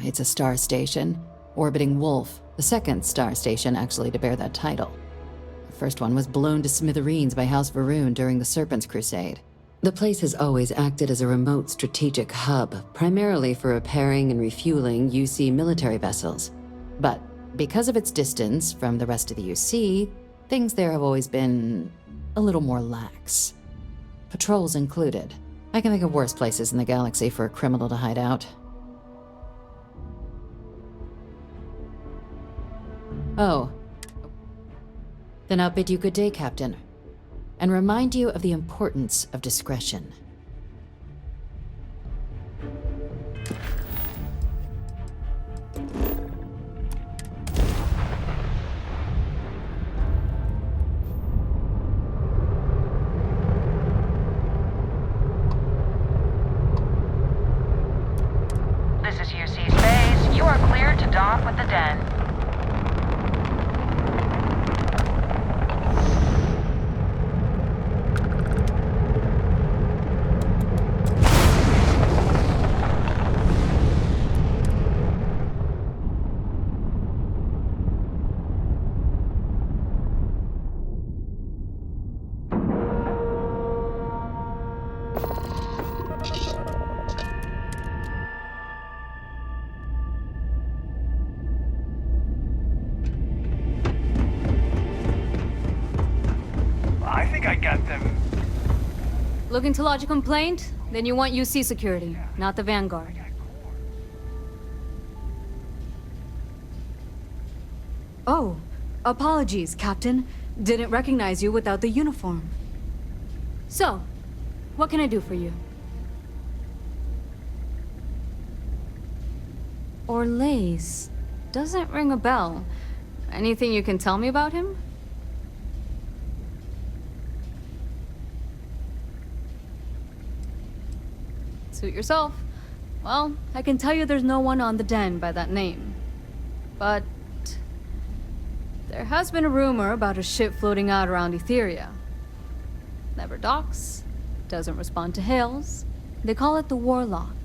It's a star station, orbiting Wolf, the second star station actually to bear that title. The first one was blown to smithereens by House Varun during the Serpent's Crusade. The place has always acted as a remote strategic hub, primarily for repairing and refueling UC military vessels. But because of its distance from the rest of the UC, things there have always been a little more lax. Patrols included. I can think of worse places in the galaxy for a criminal to hide out. Oh. Then I'll bid you good day, Captain, and remind you of the importance of discretion. This is UC Space. You are cleared to dock with the Den. Looking to lodge a complaint? Then you want UC security, not the Vanguard. Oh, apologies, Captain. Didn't recognize you without the uniform. So, what can I do for you? Orlace. Doesn't ring a bell. Anything you can tell me about him? Suit yourself. Well, I can tell you there's no one on the den by that name. But there has been a rumor about a ship floating out around Etheria. Never docks, doesn't respond to hails. They call it the Warlock.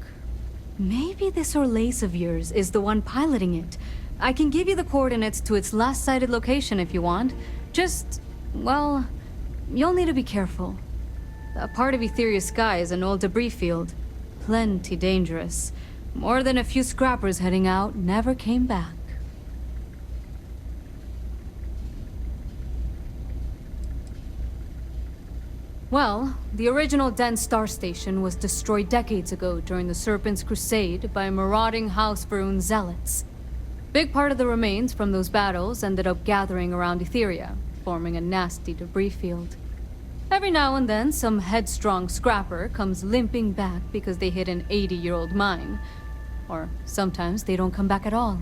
Maybe this Orlace of yours is the one piloting it. I can give you the coordinates to its last sighted location if you want. Just, well, you'll need to be careful. That part of Etheria's sky is an old debris field. Plenty dangerous. More than a few scrappers heading out never came back. Well, the original Den Star Station was destroyed decades ago during the Serpent's Crusade by marauding House Varun zealots. Big part of the remains from those battles ended up gathering around Etheria, forming a nasty debris field. Every now and then, some headstrong scrapper comes limping back because they hit an 80-year-old mine. Or sometimes they don't come back at all.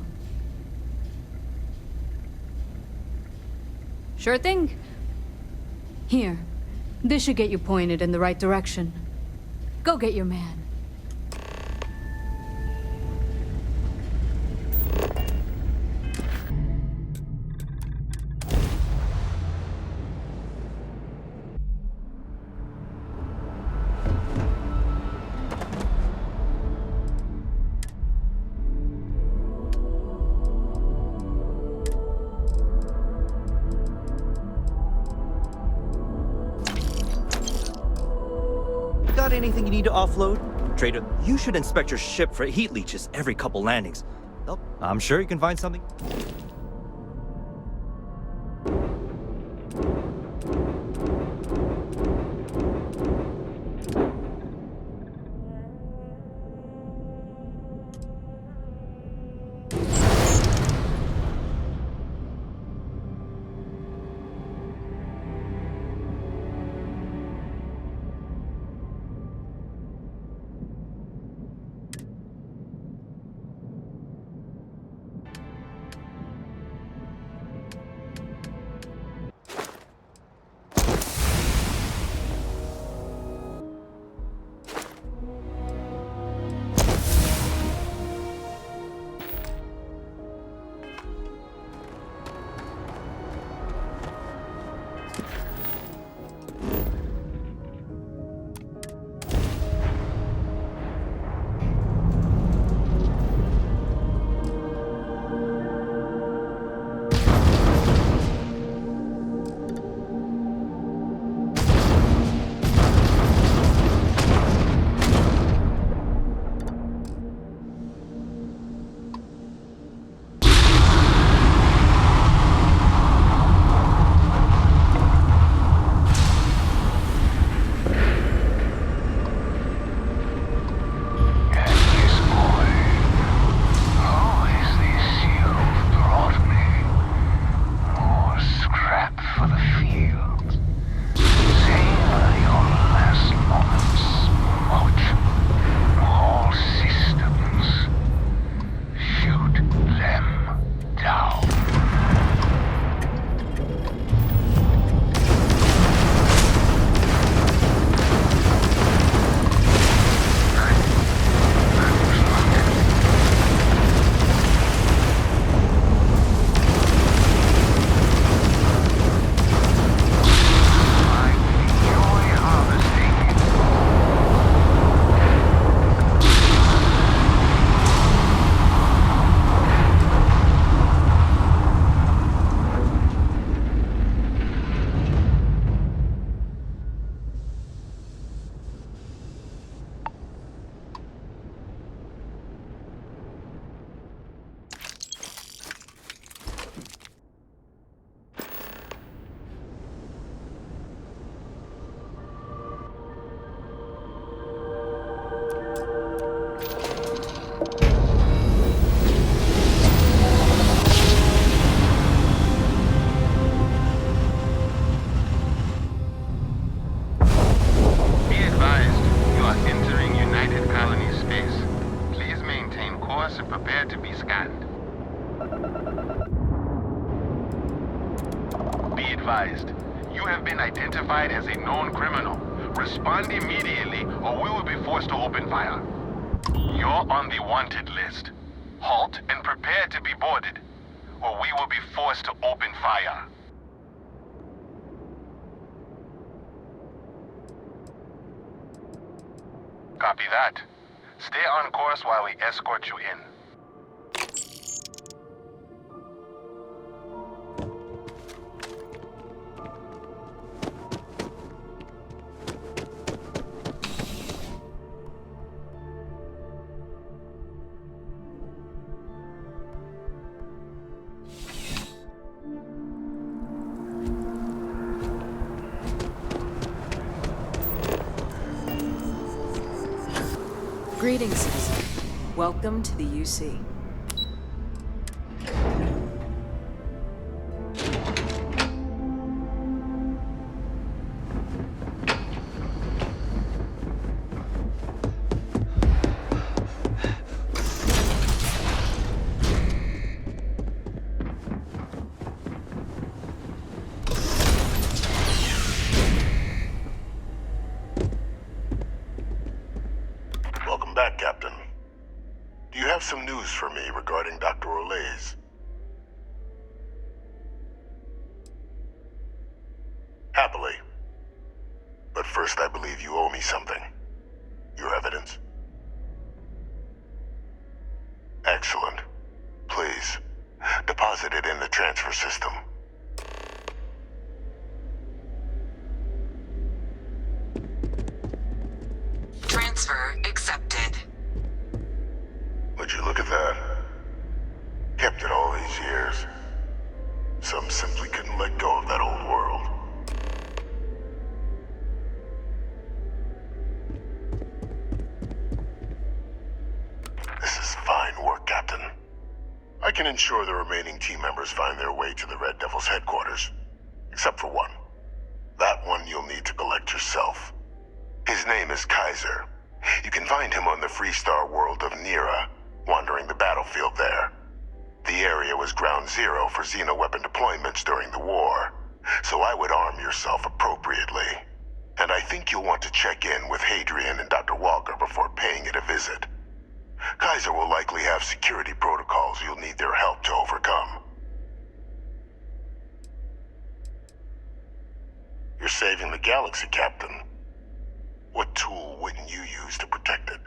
Sure thing. Here. This should get you pointed in the right direction. Go get your man. Got anything you need to offload? Trader, you should inspect your ship for heat leeches every couple landings. Oh, I'm sure you can find something. You have been identified as a known criminal. Respond immediately, or we will be forced to open fire. You're on the wanted list. Halt and prepare to be boarded, or we will be forced to open fire. Copy that. Stay on course while we escort you in. Greetings, citizen. Welcome to the UC. Captain. Do you have some news for me regarding Dr. Olays? Happily. But first, I believe you owe me something. Your evidence? Excellent. Please, deposit it in the transfer system. Transfer accepted. Would you look at that? Kept it all these years. Some simply couldn't let go of that old world. This is fine work, Captain. I can ensure the remaining team members find their way to the Red Devil's headquarters. Except for one. That one you'll need to collect yourself. His name is Kaiser. You can find him on the Freestar world of Nira, wandering the battlefield there. The area was ground zero for xeno-weapon deployments during the war, so I would arm yourself appropriately. And I think you'll want to check in with Hadrian and Dr. Walker before paying it a visit. Kaiser will likely have security protocols you'll need their help to overcome. You're saving the galaxy, Captain. What tool wouldn't you use to protect it?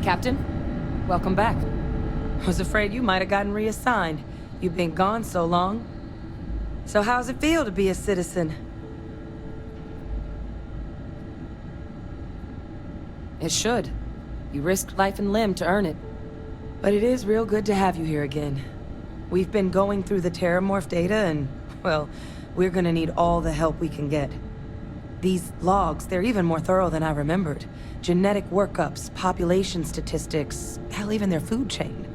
Captain, welcome back. Was afraid you might have gotten reassigned. You've been gone so long. So how's it feel to be a citizen? It should. You risked life and limb to earn it. But it is real good to have you here again. We've been going through the Terramorph data and, well, we're gonna need all the help we can get. These logs, they're even more thorough than I remembered. Genetic workups, population statistics, hell, even their food chain.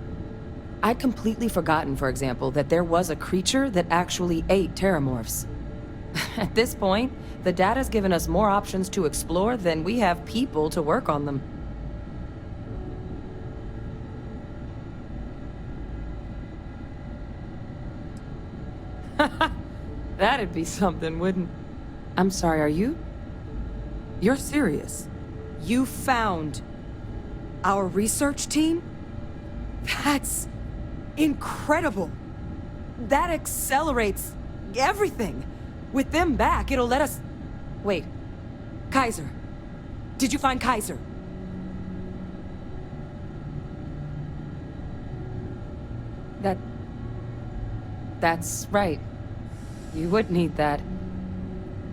I'd completely forgotten, for example, that there was a creature that actually ate Terramorphs. At this point, the data's given us more options to explore than we have people to work on them. That'd be something, wouldn't... I'm sorry, are you? You're serious? You found our research team? That's incredible. That accelerates everything. With them back, it'll let us... Wait. Kaiser. Did you find Kaiser? That's right. You would need that.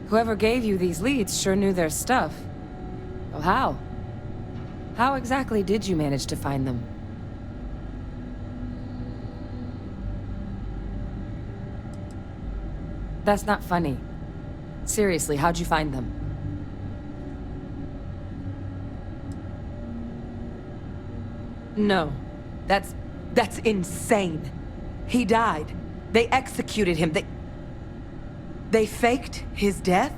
Whoever gave you these leads sure knew their stuff. Well, how? How exactly did you manage to find them? That's not funny. Seriously, how'd you find them? No. That's insane. He died. They executed him. They faked his death?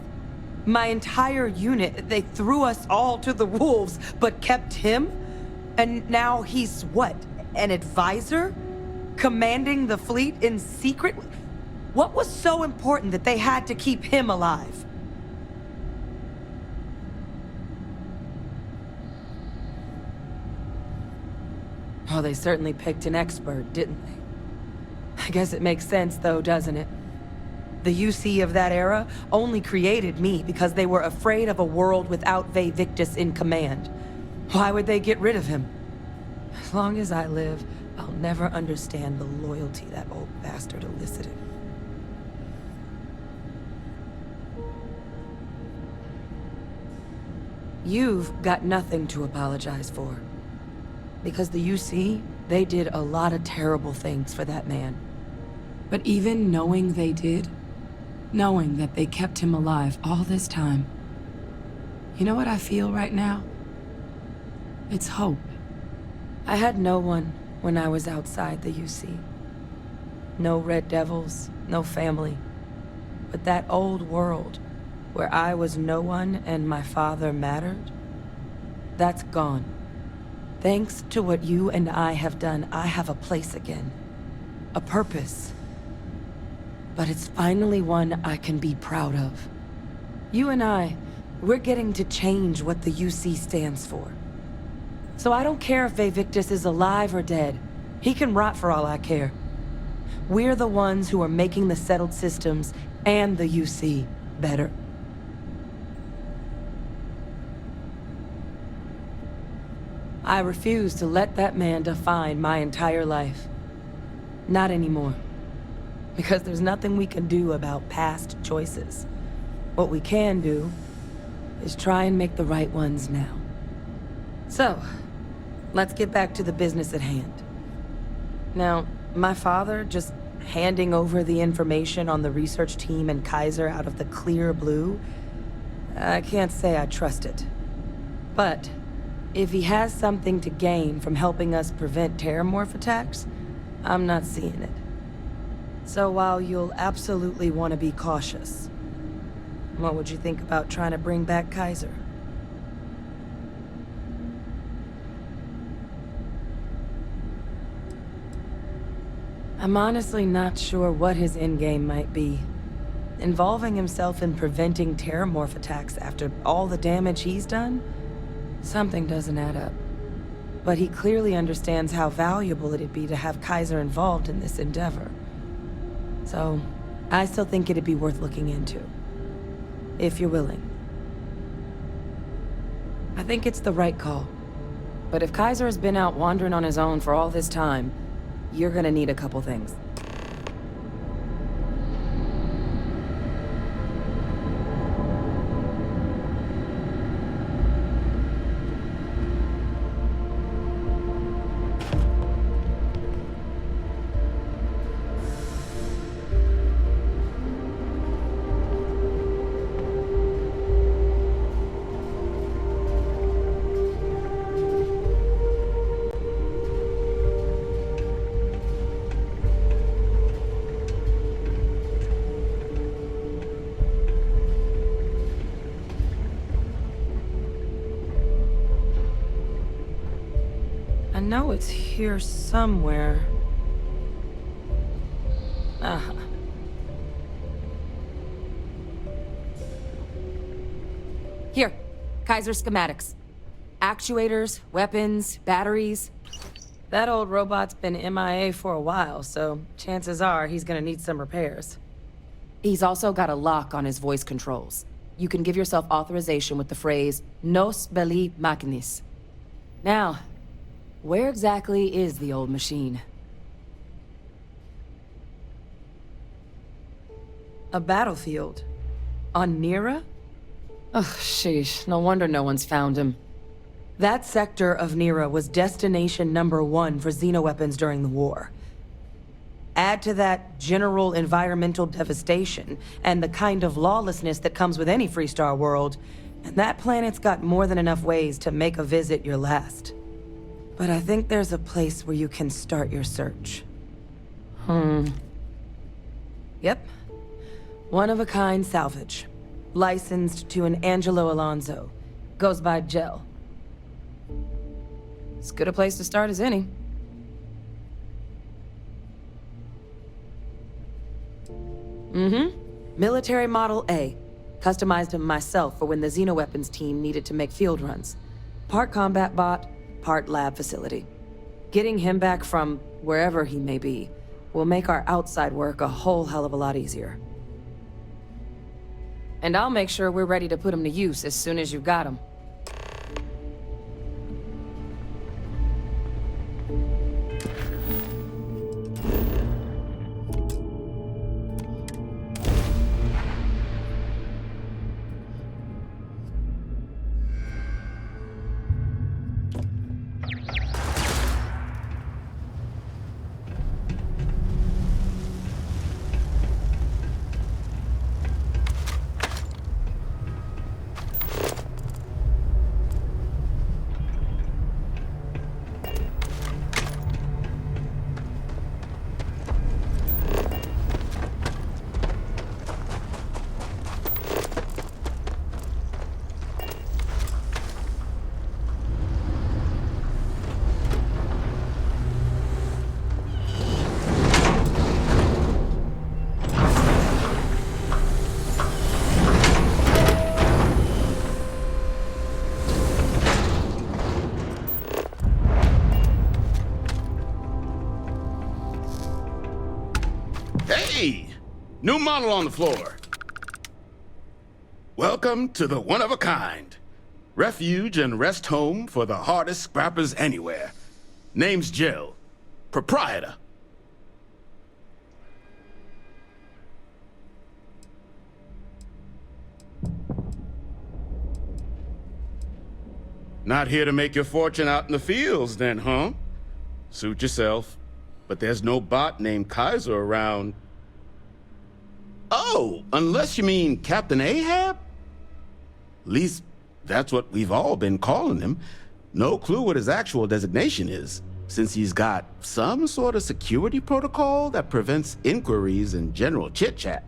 My entire unit, they threw us all to the wolves, but kept him? And now he's what? An advisor? Commanding the fleet in secret? What was so important that they had to keep him alive? Oh, they certainly picked an expert, didn't they? I guess it makes sense, though, doesn't it? The UC of that era only created me because they were afraid of a world without Victus in command. Why would they get rid of him? As long as I live, I'll never understand the loyalty that old bastard elicited. You've got nothing to apologize for. Because the UC, they did a lot of terrible things for that man. But even knowing they did, knowing that they kept him alive all this time, you know what I feel right now? It's hope. I had no one when I was outside the UC. No Red Devils, no family. But that old world, where I was no one and my father mattered, that's gone. Thanks to what you and I have done, I have a place again. A purpose. But it's finally one I can be proud of. You and I, we're getting to change what the UC stands for. So I don't care if Victus is alive or dead. He can rot for all I care. We're the ones who are making the settled systems and the UC better. I refuse to let that man define my entire life. Not anymore. Because there's nothing we can do about past choices. What we can do is try and make the right ones now. So, let's get back to the business at hand. Now, my father just handing over the information on the research team and Kaiser out of the clear blue, I can't say I trust it. But if he has something to gain from helping us prevent terramorph attacks, I'm not seeing it. So while you'll absolutely want to be cautious, what would you think about trying to bring back Kaiser? I'm honestly not sure what his endgame might be. Involving himself in preventing terramorph attacks after all the damage he's done? Something doesn't add up. But he clearly understands how valuable it'd be to have Kaiser involved in this endeavor. So, I still think it'd be worth looking into. If you're willing. I think it's the right call. But if Kaiser has been out wandering on his own for all this time, you're gonna need a couple things. I know it's here somewhere. Ah. Here, Kaiser schematics. Actuators, weapons, batteries. That old robot's been MIA for a while, so chances are he's gonna need some repairs. He's also got a lock on his voice controls. You can give yourself authorization with the phrase, Nos belli machinis. Now, where exactly is the old machine? A battlefield? On Nira? Ugh, sheesh, no wonder no one's found him. That sector of Nira was destination #1 for xenoweapons during the war. Add to that general environmental devastation and the kind of lawlessness that comes with any Freestar world, and that planet's got more than enough ways to make a visit your last. But I think there's a place where you can start your search. Yep. One-of-a-kind salvage. Licensed to an Angelo Alonso. Goes by Gel. As good a place to start as any. Military Model A. Customized him myself for when the xenoweapons team needed to make field runs. Part combat bot, part lab facility. Getting him back from wherever he may be will make our outside work a whole hell of a lot easier. And I'll make sure we're ready to put him to use as soon as you've got him. New model on the floor. Welcome to the one-of-a-kind. Refuge and rest home for the hardest scrappers anywhere. Name's Jill. Proprietor. Not here to make your fortune out in the fields then, huh? Suit yourself. But there's no bot named Kaiser around. Oh, unless you mean Captain Ahab? At least, that's what we've all been calling him. No clue what his actual designation is, since he's got some sort of security protocol that prevents inquiries and general chit-chat.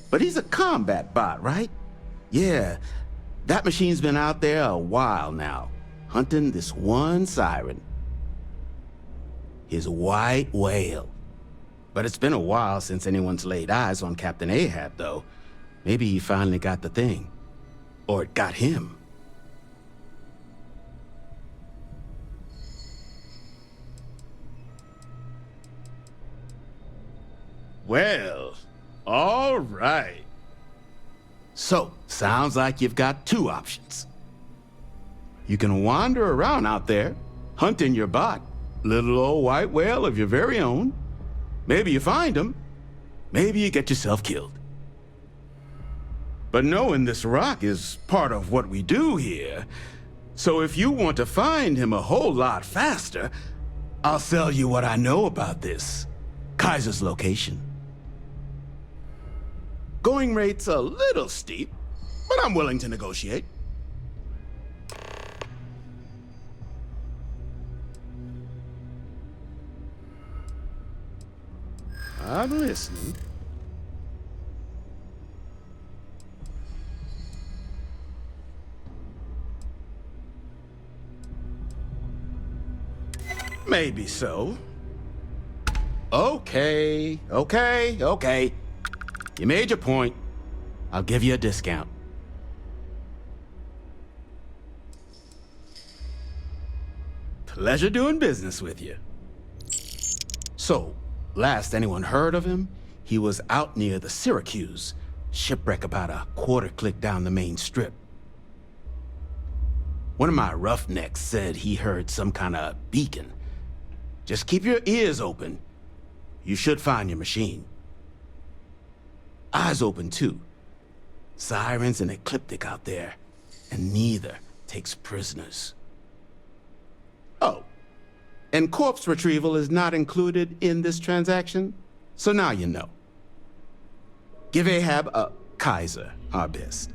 But he's a combat bot, right? Yeah, that machine's been out there a while now, hunting this one siren. His white whale. But it's been a while since anyone's laid eyes on Captain Ahab, though. Maybe he finally got the thing. Or it got him. Well, all right. So, sounds like you've got two options. You can wander around out there, hunting your bot, little old white whale of your very own. Maybe you find him, maybe you get yourself killed. But knowing this rock is part of what we do here, so if you want to find him a whole lot faster, I'll sell you what I know about this. Kaiser's location. Going rate's a little steep, but I'm willing to negotiate. I'm listening. Maybe so. Okay. You made your point. I'll give you a discount. Pleasure doing business with you. So, last anyone heard of him, he was out near the Syracuse. Shipwreck about a quarter click down the main strip. One of my roughnecks said he heard some kind of beacon. Just keep your ears open. You should find your machine. Eyes open, too. Sirens and ecliptic out there, and neither takes prisoners. Oh, and corpse retrieval is not included in this transaction, so now you know. Give Ahab a Kaiser our best.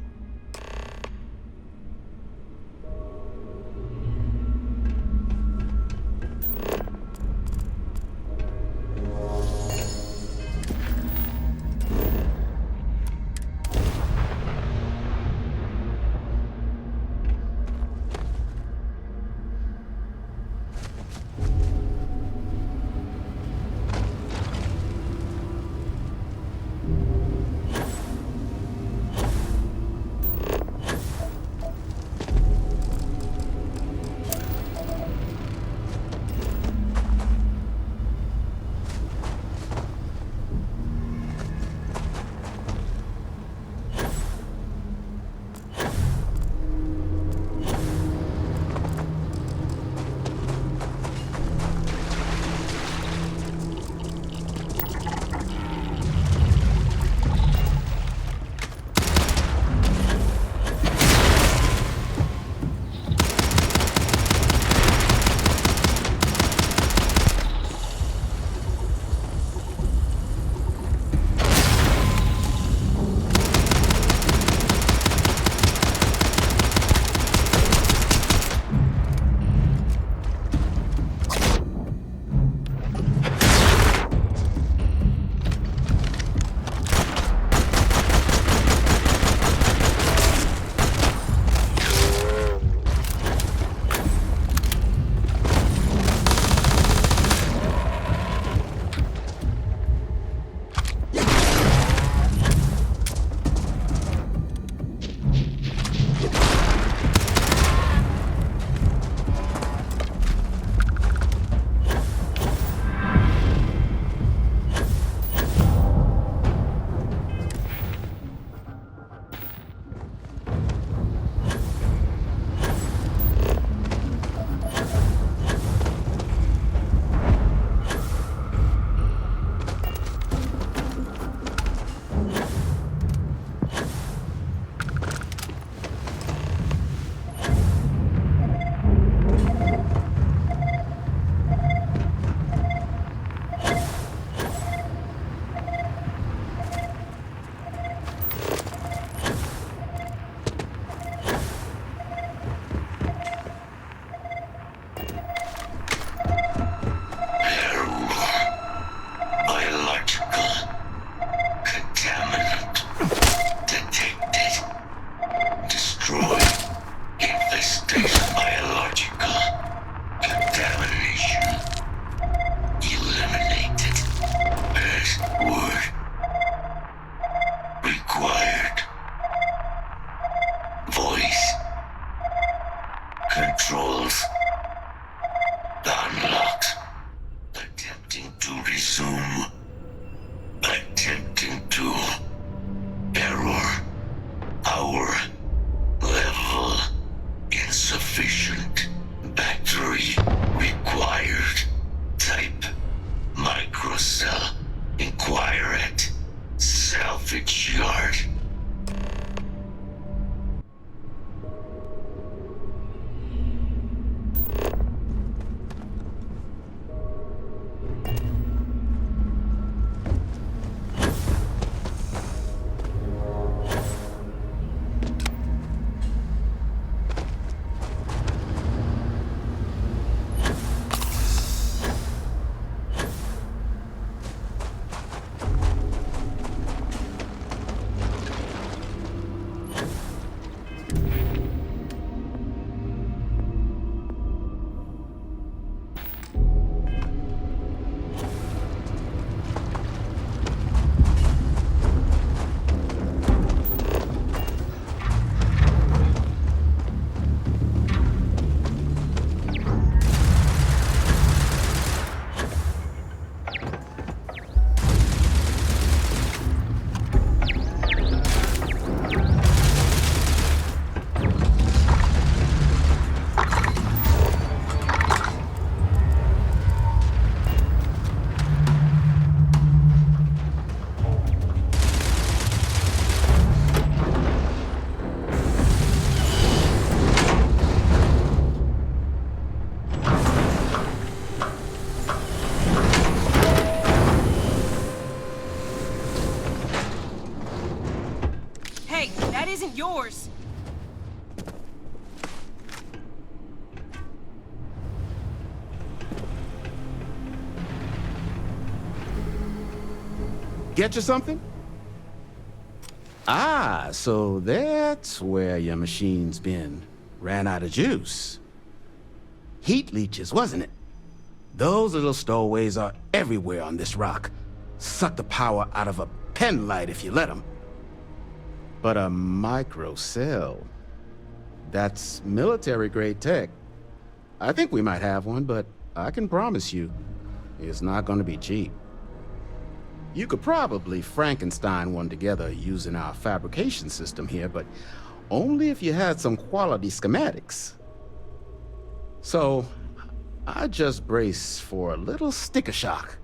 That isn't yours. Get you something? Ah, so that's where your machine's been. Ran out of juice. Heat leeches, wasn't it? Those little stowaways are everywhere on this rock. Suck the power out of a pen light if you let them. But a microcell? That's military-grade tech. I think we might have one, but I can promise you, it's not going to be cheap. You could probably Frankenstein one together using our fabrication system here, but only if you had some quality schematics. So, I just brace for a little sticker shock.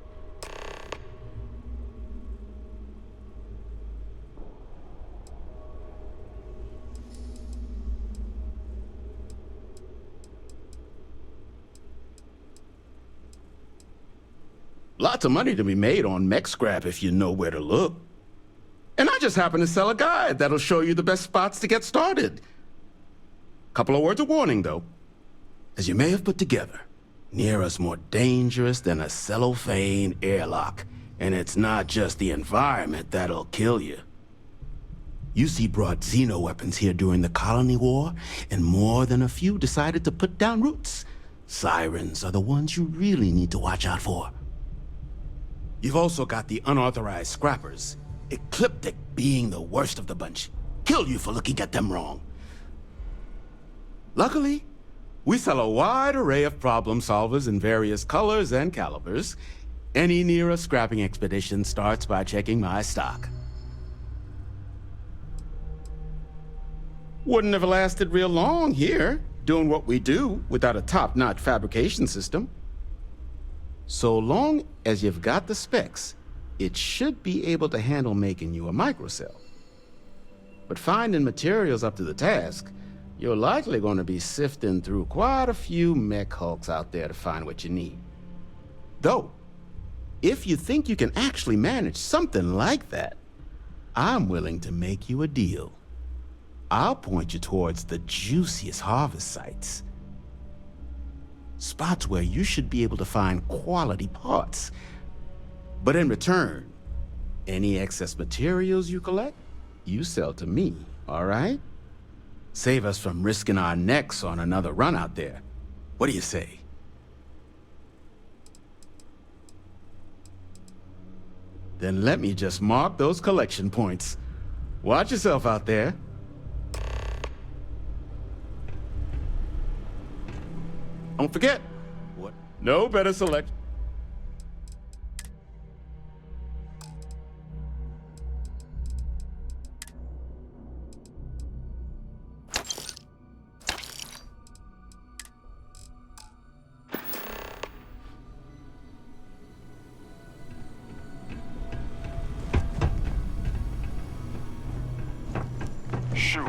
Lots of money to be made on mech scrap if you know where to look. And I just happen to sell a guide that'll show you the best spots to get started. Couple of words of warning, though. As you may have put together, Neera's more dangerous than a cellophane airlock, and it's not just the environment that'll kill you. UC brought xeno-weapons here during the Colony War, and more than a few decided to put down roots. Sirens are the ones you really need to watch out for. You've also got the unauthorized scrappers, Ecliptic being the worst of the bunch. Kill you for looking at them wrong. Luckily, we sell a wide array of problem solvers in various colors and calibers. Any Neera scrapping expedition starts by checking my stock. Wouldn't have lasted real long here, doing what we do without a top-notch fabrication system. So long as you've got the specs, it should be able to handle making you a microcell. But finding materials up to the task, you're likely going to be sifting through quite a few mech hulks out there to find what you need. Though, if you think you can actually manage something like that, I'm willing to make you a deal. I'll point you towards the juiciest harvest sites. Spots where you should be able to find quality parts. But in return, any excess materials you collect, you sell to me, all right? Save us from risking our necks on another run out there. What do you say? Then let me just mark those collection points. Watch yourself out there. Don't forget, what? No better selection. Shoo.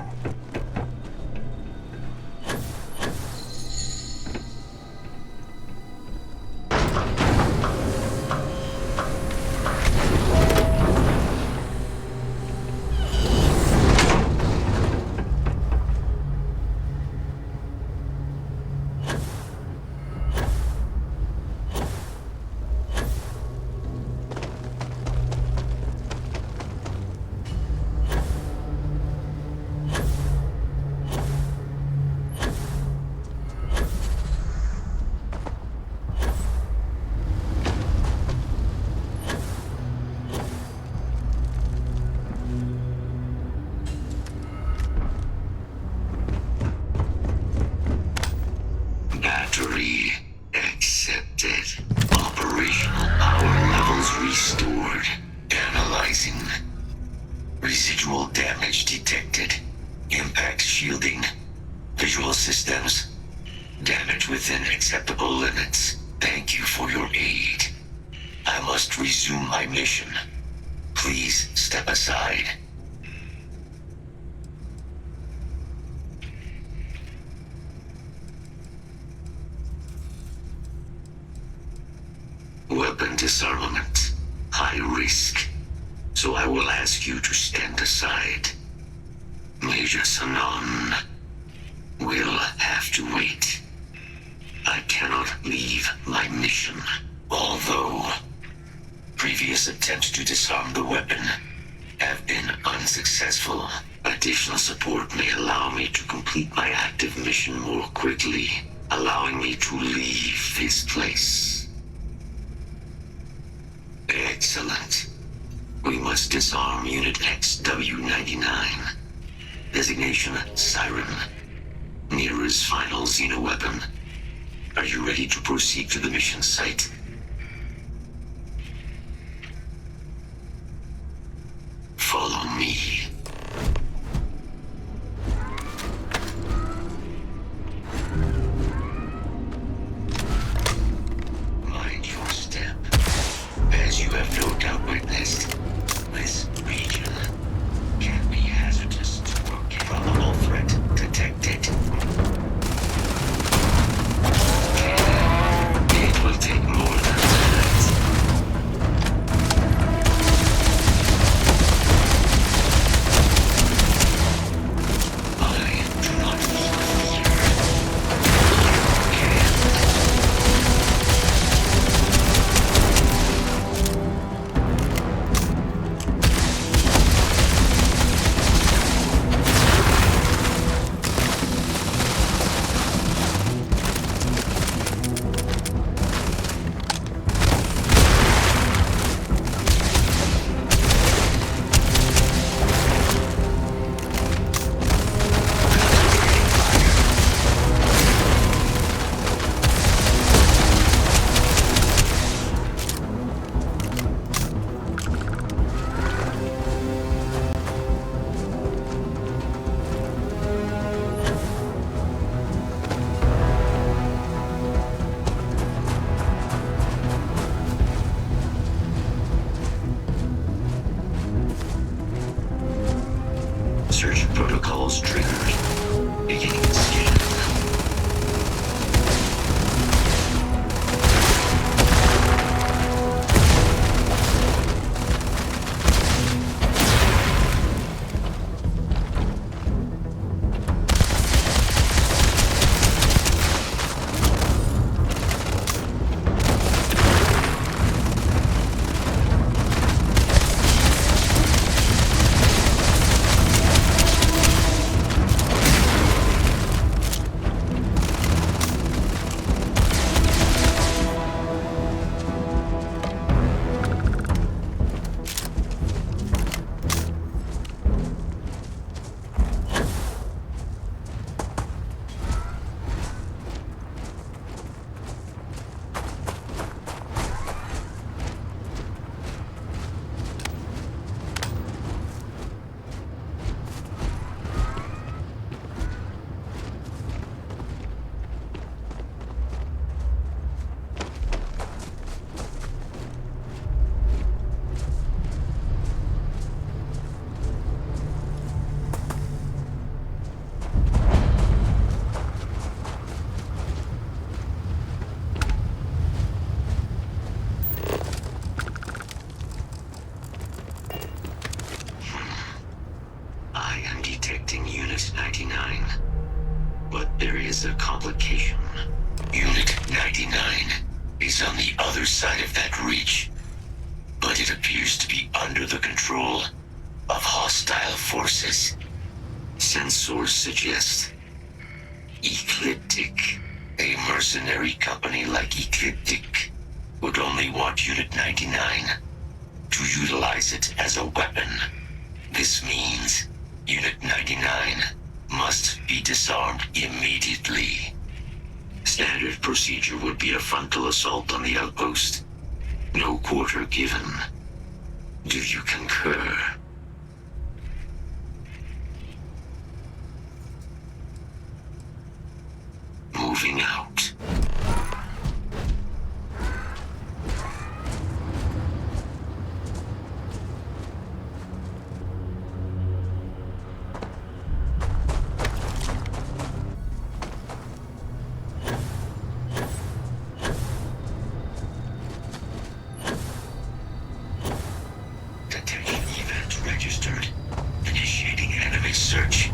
Battery accepted. Operational power levels restored. Analyzing. Residual damage detected. Impact shielding. Visual systems. Damage within acceptable limits. Thank you for your aid. I must resume my mission. Please step aside. Weapon disarmament. High risk. So I will ask you to stand aside. Tejas Anon will have to wait. I cannot leave my mission, although previous attempts to disarm the weapon have been unsuccessful. Additional support may allow me to complete my active mission more quickly, allowing me to leave this place. Excellent. We must disarm Unit XW-99. Designation Siren. Nearest final xenoweapon. Are you ready to proceed to the mission site? Follow me. Mind your step. As you have no doubt witnessed, this region can be hazardous to work. Probable threat detected. It will take more than that. I do not fear. Search protocols triggered. Beginning scan. I am detecting Unit 99. But there is a complication. Unit 99 is on the other side of that reach. But it appears to be under the control of hostile forces. Sensors suggest Ecliptic. A mercenary company like Ecliptic would only want Unit 99 to utilize it as a weapon. This means Unit 99 must be disarmed immediately. Standard procedure would be a frontal assault on the outpost. No quarter given. Do you concur? Moving out. Detection event registered. Initiating enemy search.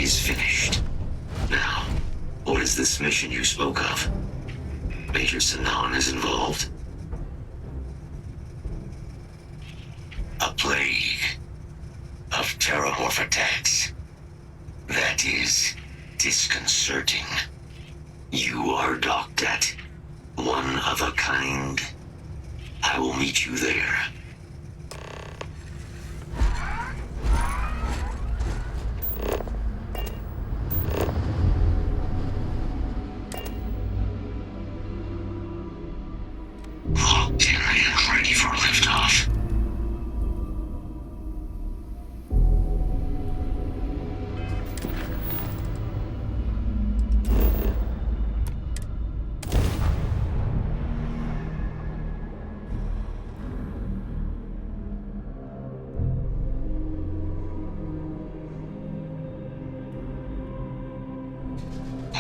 is finished. Now, what is this mission you spoke of? Major Sinan is involved? A plague of terramorph attacks. That is disconcerting. You are docked at one of a kind. I will meet you there. Locked in and ready for liftoff.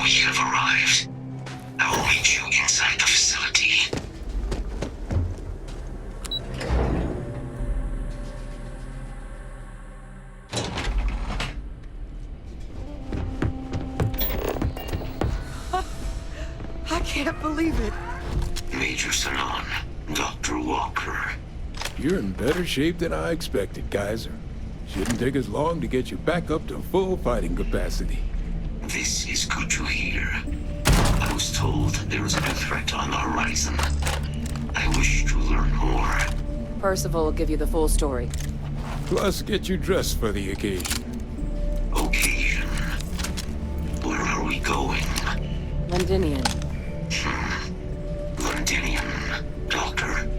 We have arrived. I will meet you inside the facility. I can't believe it. Major Sinan, Dr. Walker. You're in better shape than I expected, Kaiser. Shouldn't take us long to get you back up to full fighting capacity. This is good to hear. I was told there is a new threat on the horizon. I wish to learn more. Percival will give you the full story. Plus, get you dressed for the occasion. Occasion? Where are we going? Londinian. Londinian. Doctor,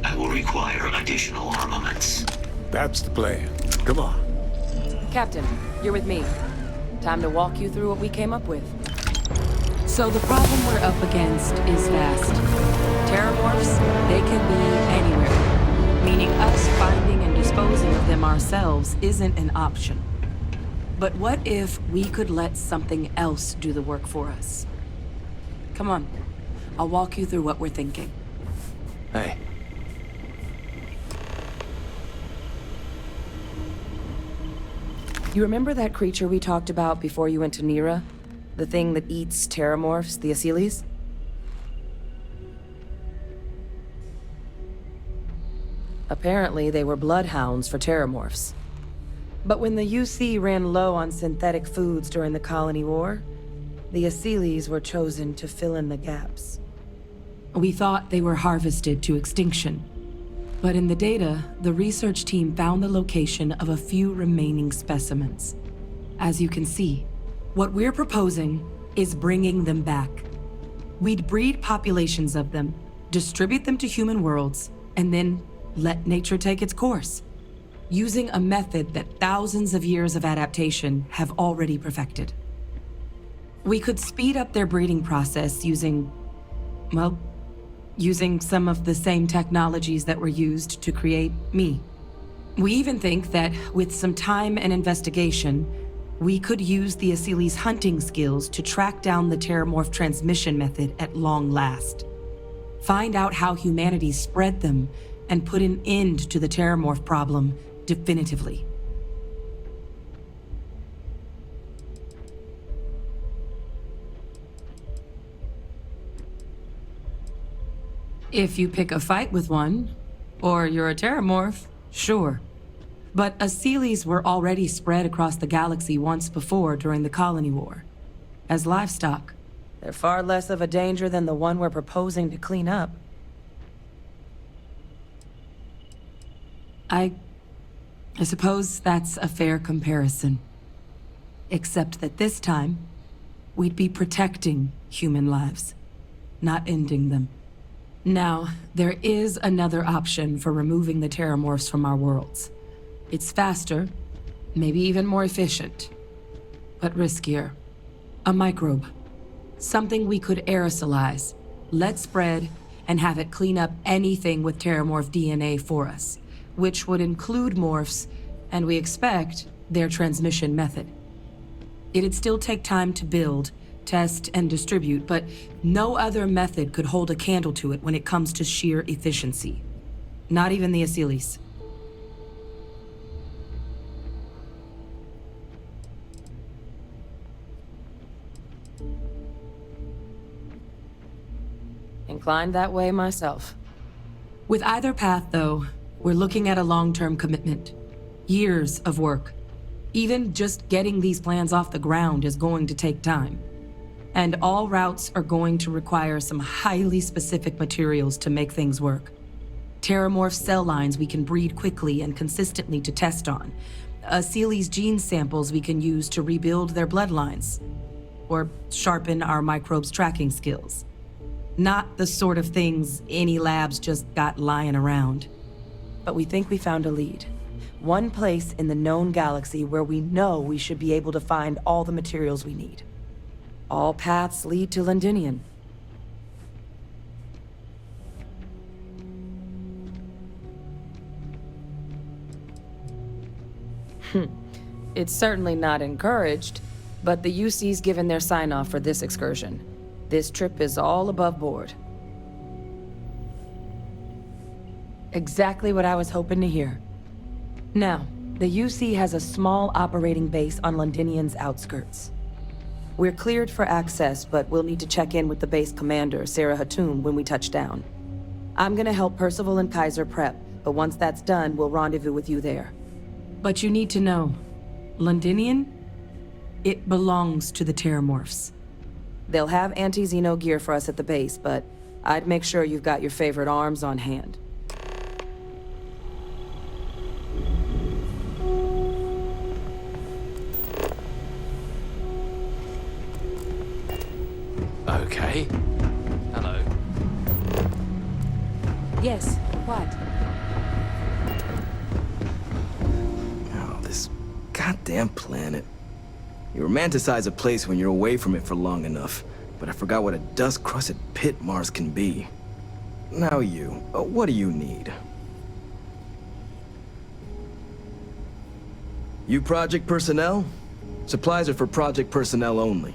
I will require additional armaments. That's the plan. Come on. Captain, you're with me. Time to walk you through what we came up with. So the problem we're up against is vast. Terramorphs, they can be anywhere, meaning us finding and disposing of them ourselves isn't an option. But what if we could let something else do the work for us? Come on, I'll walk you through what we're thinking. Hey. You remember that creature we talked about before you went to Nira? The thing that eats terramorphs, the Asylees? Apparently, they were bloodhounds for terramorphs. But when the UC ran low on synthetic foods during the Colony War, the Asylees were chosen to fill in the gaps. We thought they were harvested to extinction. But in the data, the research team found the location of a few remaining specimens. As you can see, what we're proposing is bringing them back. We'd breed populations of them, distribute them to human worlds, and then let nature take its course, using a method that thousands of years of adaptation have already perfected. We could speed up their breeding process using some of the same technologies that were used to create me. We even think that with some time and investigation, we could use the Asylees' hunting skills to track down the terramorph transmission method at long last. Find out how humanity spread them and put an end to the terramorph problem definitively. If you pick a fight with one, or you're a terramorph, sure. But Asylees were already spread across the galaxy once before during the Colony War. As livestock. They're far less of a danger than the one we're proposing to clean up. I suppose that's a fair comparison. Except that this time, we'd be protecting human lives, not ending them. Now, there is another option for removing the terramorphs from our worlds. It's faster, maybe even more efficient, but riskier. A microbe. Something we could aerosolize, let spread, and have it clean up anything with terramorph DNA for us, which would include morphs, and we expect their transmission method. It'd still take time to build, test, and distribute, but no other method could hold a candle to it when it comes to sheer efficiency. Not even the Asylees. Inclined that way myself. With either path, though, we're looking at a long-term commitment. Years of work. Even just getting these plans off the ground is going to take time. And all routes are going to require some highly specific materials to make things work. Terramorph cell lines we can breed quickly and consistently to test on. Seeley's gene samples we can use to rebuild their bloodlines. Or sharpen our microbes tracking skills. Not the sort of things any labs just got lying around. But we think we found a lead. One place in the known galaxy where we know we should be able to find all the materials we need. All paths lead to Londinian. It's certainly not encouraged, but the UC's given their sign-off for this excursion. This trip is all above board. Exactly what I was hoping to hear. Now, the UC has a small operating base on Londinian's outskirts. We're cleared for access, but we'll need to check in with the base commander, Sarah Hatoum, when we touch down. I'm gonna help Percival and Kaiser prep, but once that's done, we'll rendezvous with you there. But you need to know, Londinian, it belongs to the Terramorphs. They'll have anti-Xeno gear for us at the base, but I'd make sure you've got your favorite arms on hand. Okay. Hello. Yes, what? Oh, this goddamn planet. You romanticize a place when you're away from it for long enough, but I forgot what a dust-crusted pit Mars can be. Now what do you need? You project personnel? Supplies are for project personnel only.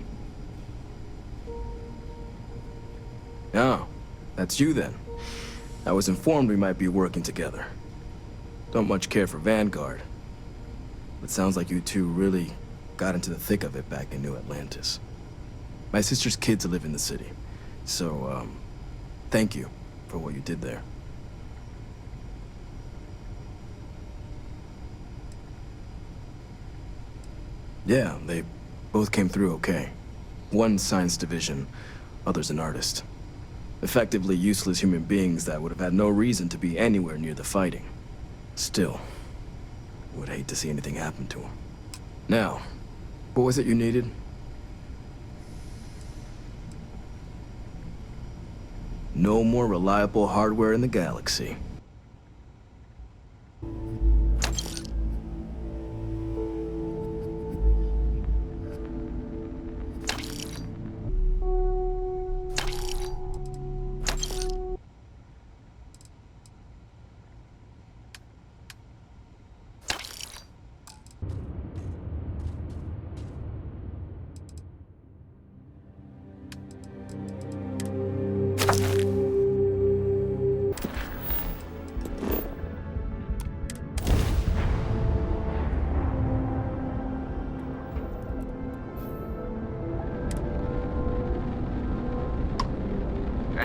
Oh, that's you then. I was informed we might be working together. Don't much care for Vanguard. But sounds like you two really got into the thick of it back in New Atlantis. My sister's kids live in the city, so, thank you for what you did there. Yeah, they both came through okay. One science division, other's an artist. Effectively useless human beings that would have had no reason to be anywhere near the fighting. Still, would hate to see anything happen to them. Now, what was it you needed? No more reliable hardware in the galaxy.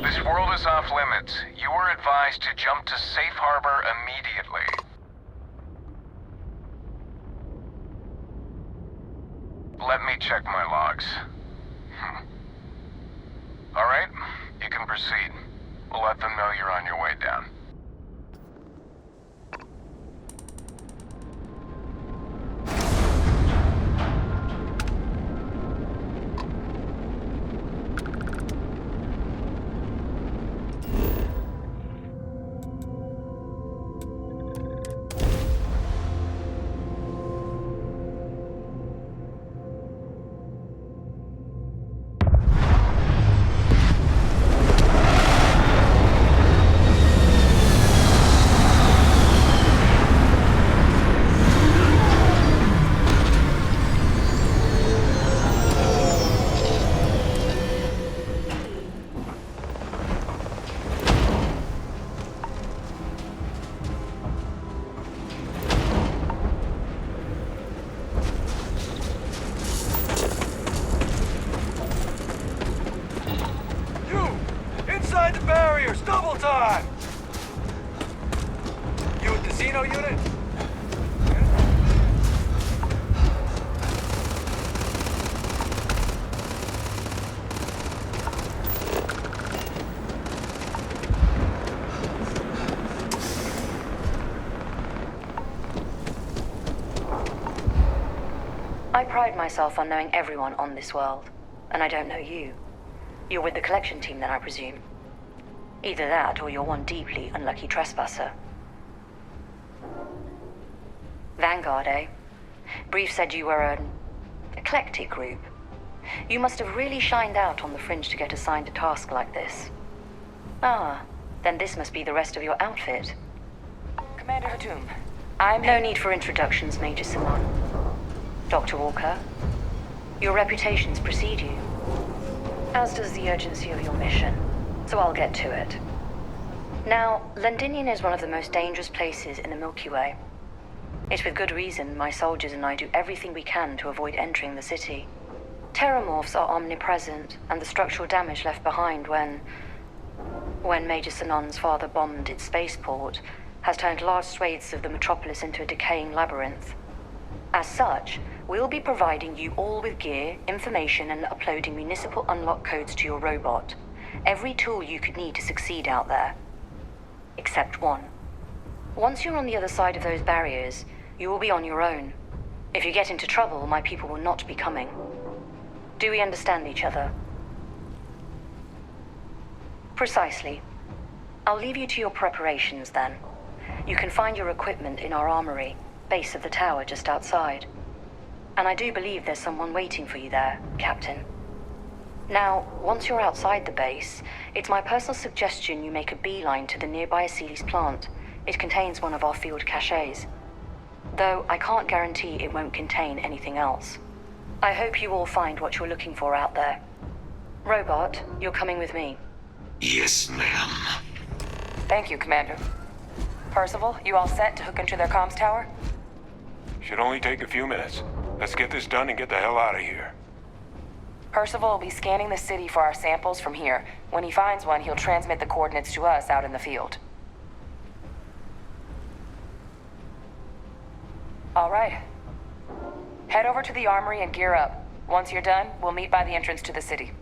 This world is off limits. You were advised to jump to safe harbor immediately. Let me check my logs. All right, you can proceed. We'll let them know you're on your way down. I pride myself on knowing everyone on this world, and I don't know you. You're with the collection team then, I presume. Either that, or you're one deeply unlucky trespasser. Vanguard, eh? Brief said you were an eclectic group. You must have really shined out on the fringe to get assigned a task like this. Ah, then this must be the rest of your outfit. Commander Hatum, No need for introductions, Major Simon. Dr. Walker, your reputations precede you, as does the urgency of your mission, so I'll get to it. Now, Londinian is one of the most dangerous places in the Milky Way. It's with good reason my soldiers and I do everything we can to avoid entering the city. Terramorphs are omnipresent, and the structural damage left behind when Major Sinan's father bombed its spaceport has turned large swathes of the metropolis into a decaying labyrinth. As such, we'll be providing you all with gear, information, and uploading municipal unlock codes to your robot. Every tool you could need to succeed out there. Except one. Once you're on the other side of those barriers, you will be on your own. If you get into trouble, my people will not be coming. Do we understand each other? Precisely. I'll leave you to your preparations then. You can find your equipment in our armory, base of the tower just outside. And I do believe there's someone waiting for you there, Captain. Now, once you're outside the base, it's my personal suggestion you make a beeline to the nearby Aceles plant. It contains one of our field caches. Though I can't guarantee it won't contain anything else. I hope you all find what you're looking for out there. Robot, you're coming with me. Yes, ma'am. Thank you, Commander. Percival, you all set to hook into their comms tower? Should only take a few minutes. Let's get this done and get the hell out of here. Percival will be scanning the city for our samples from here. When he finds one, he'll transmit the coordinates to us out in the field. All right. Head over to the armory and gear up. Once you're done, we'll meet by the entrance to the city.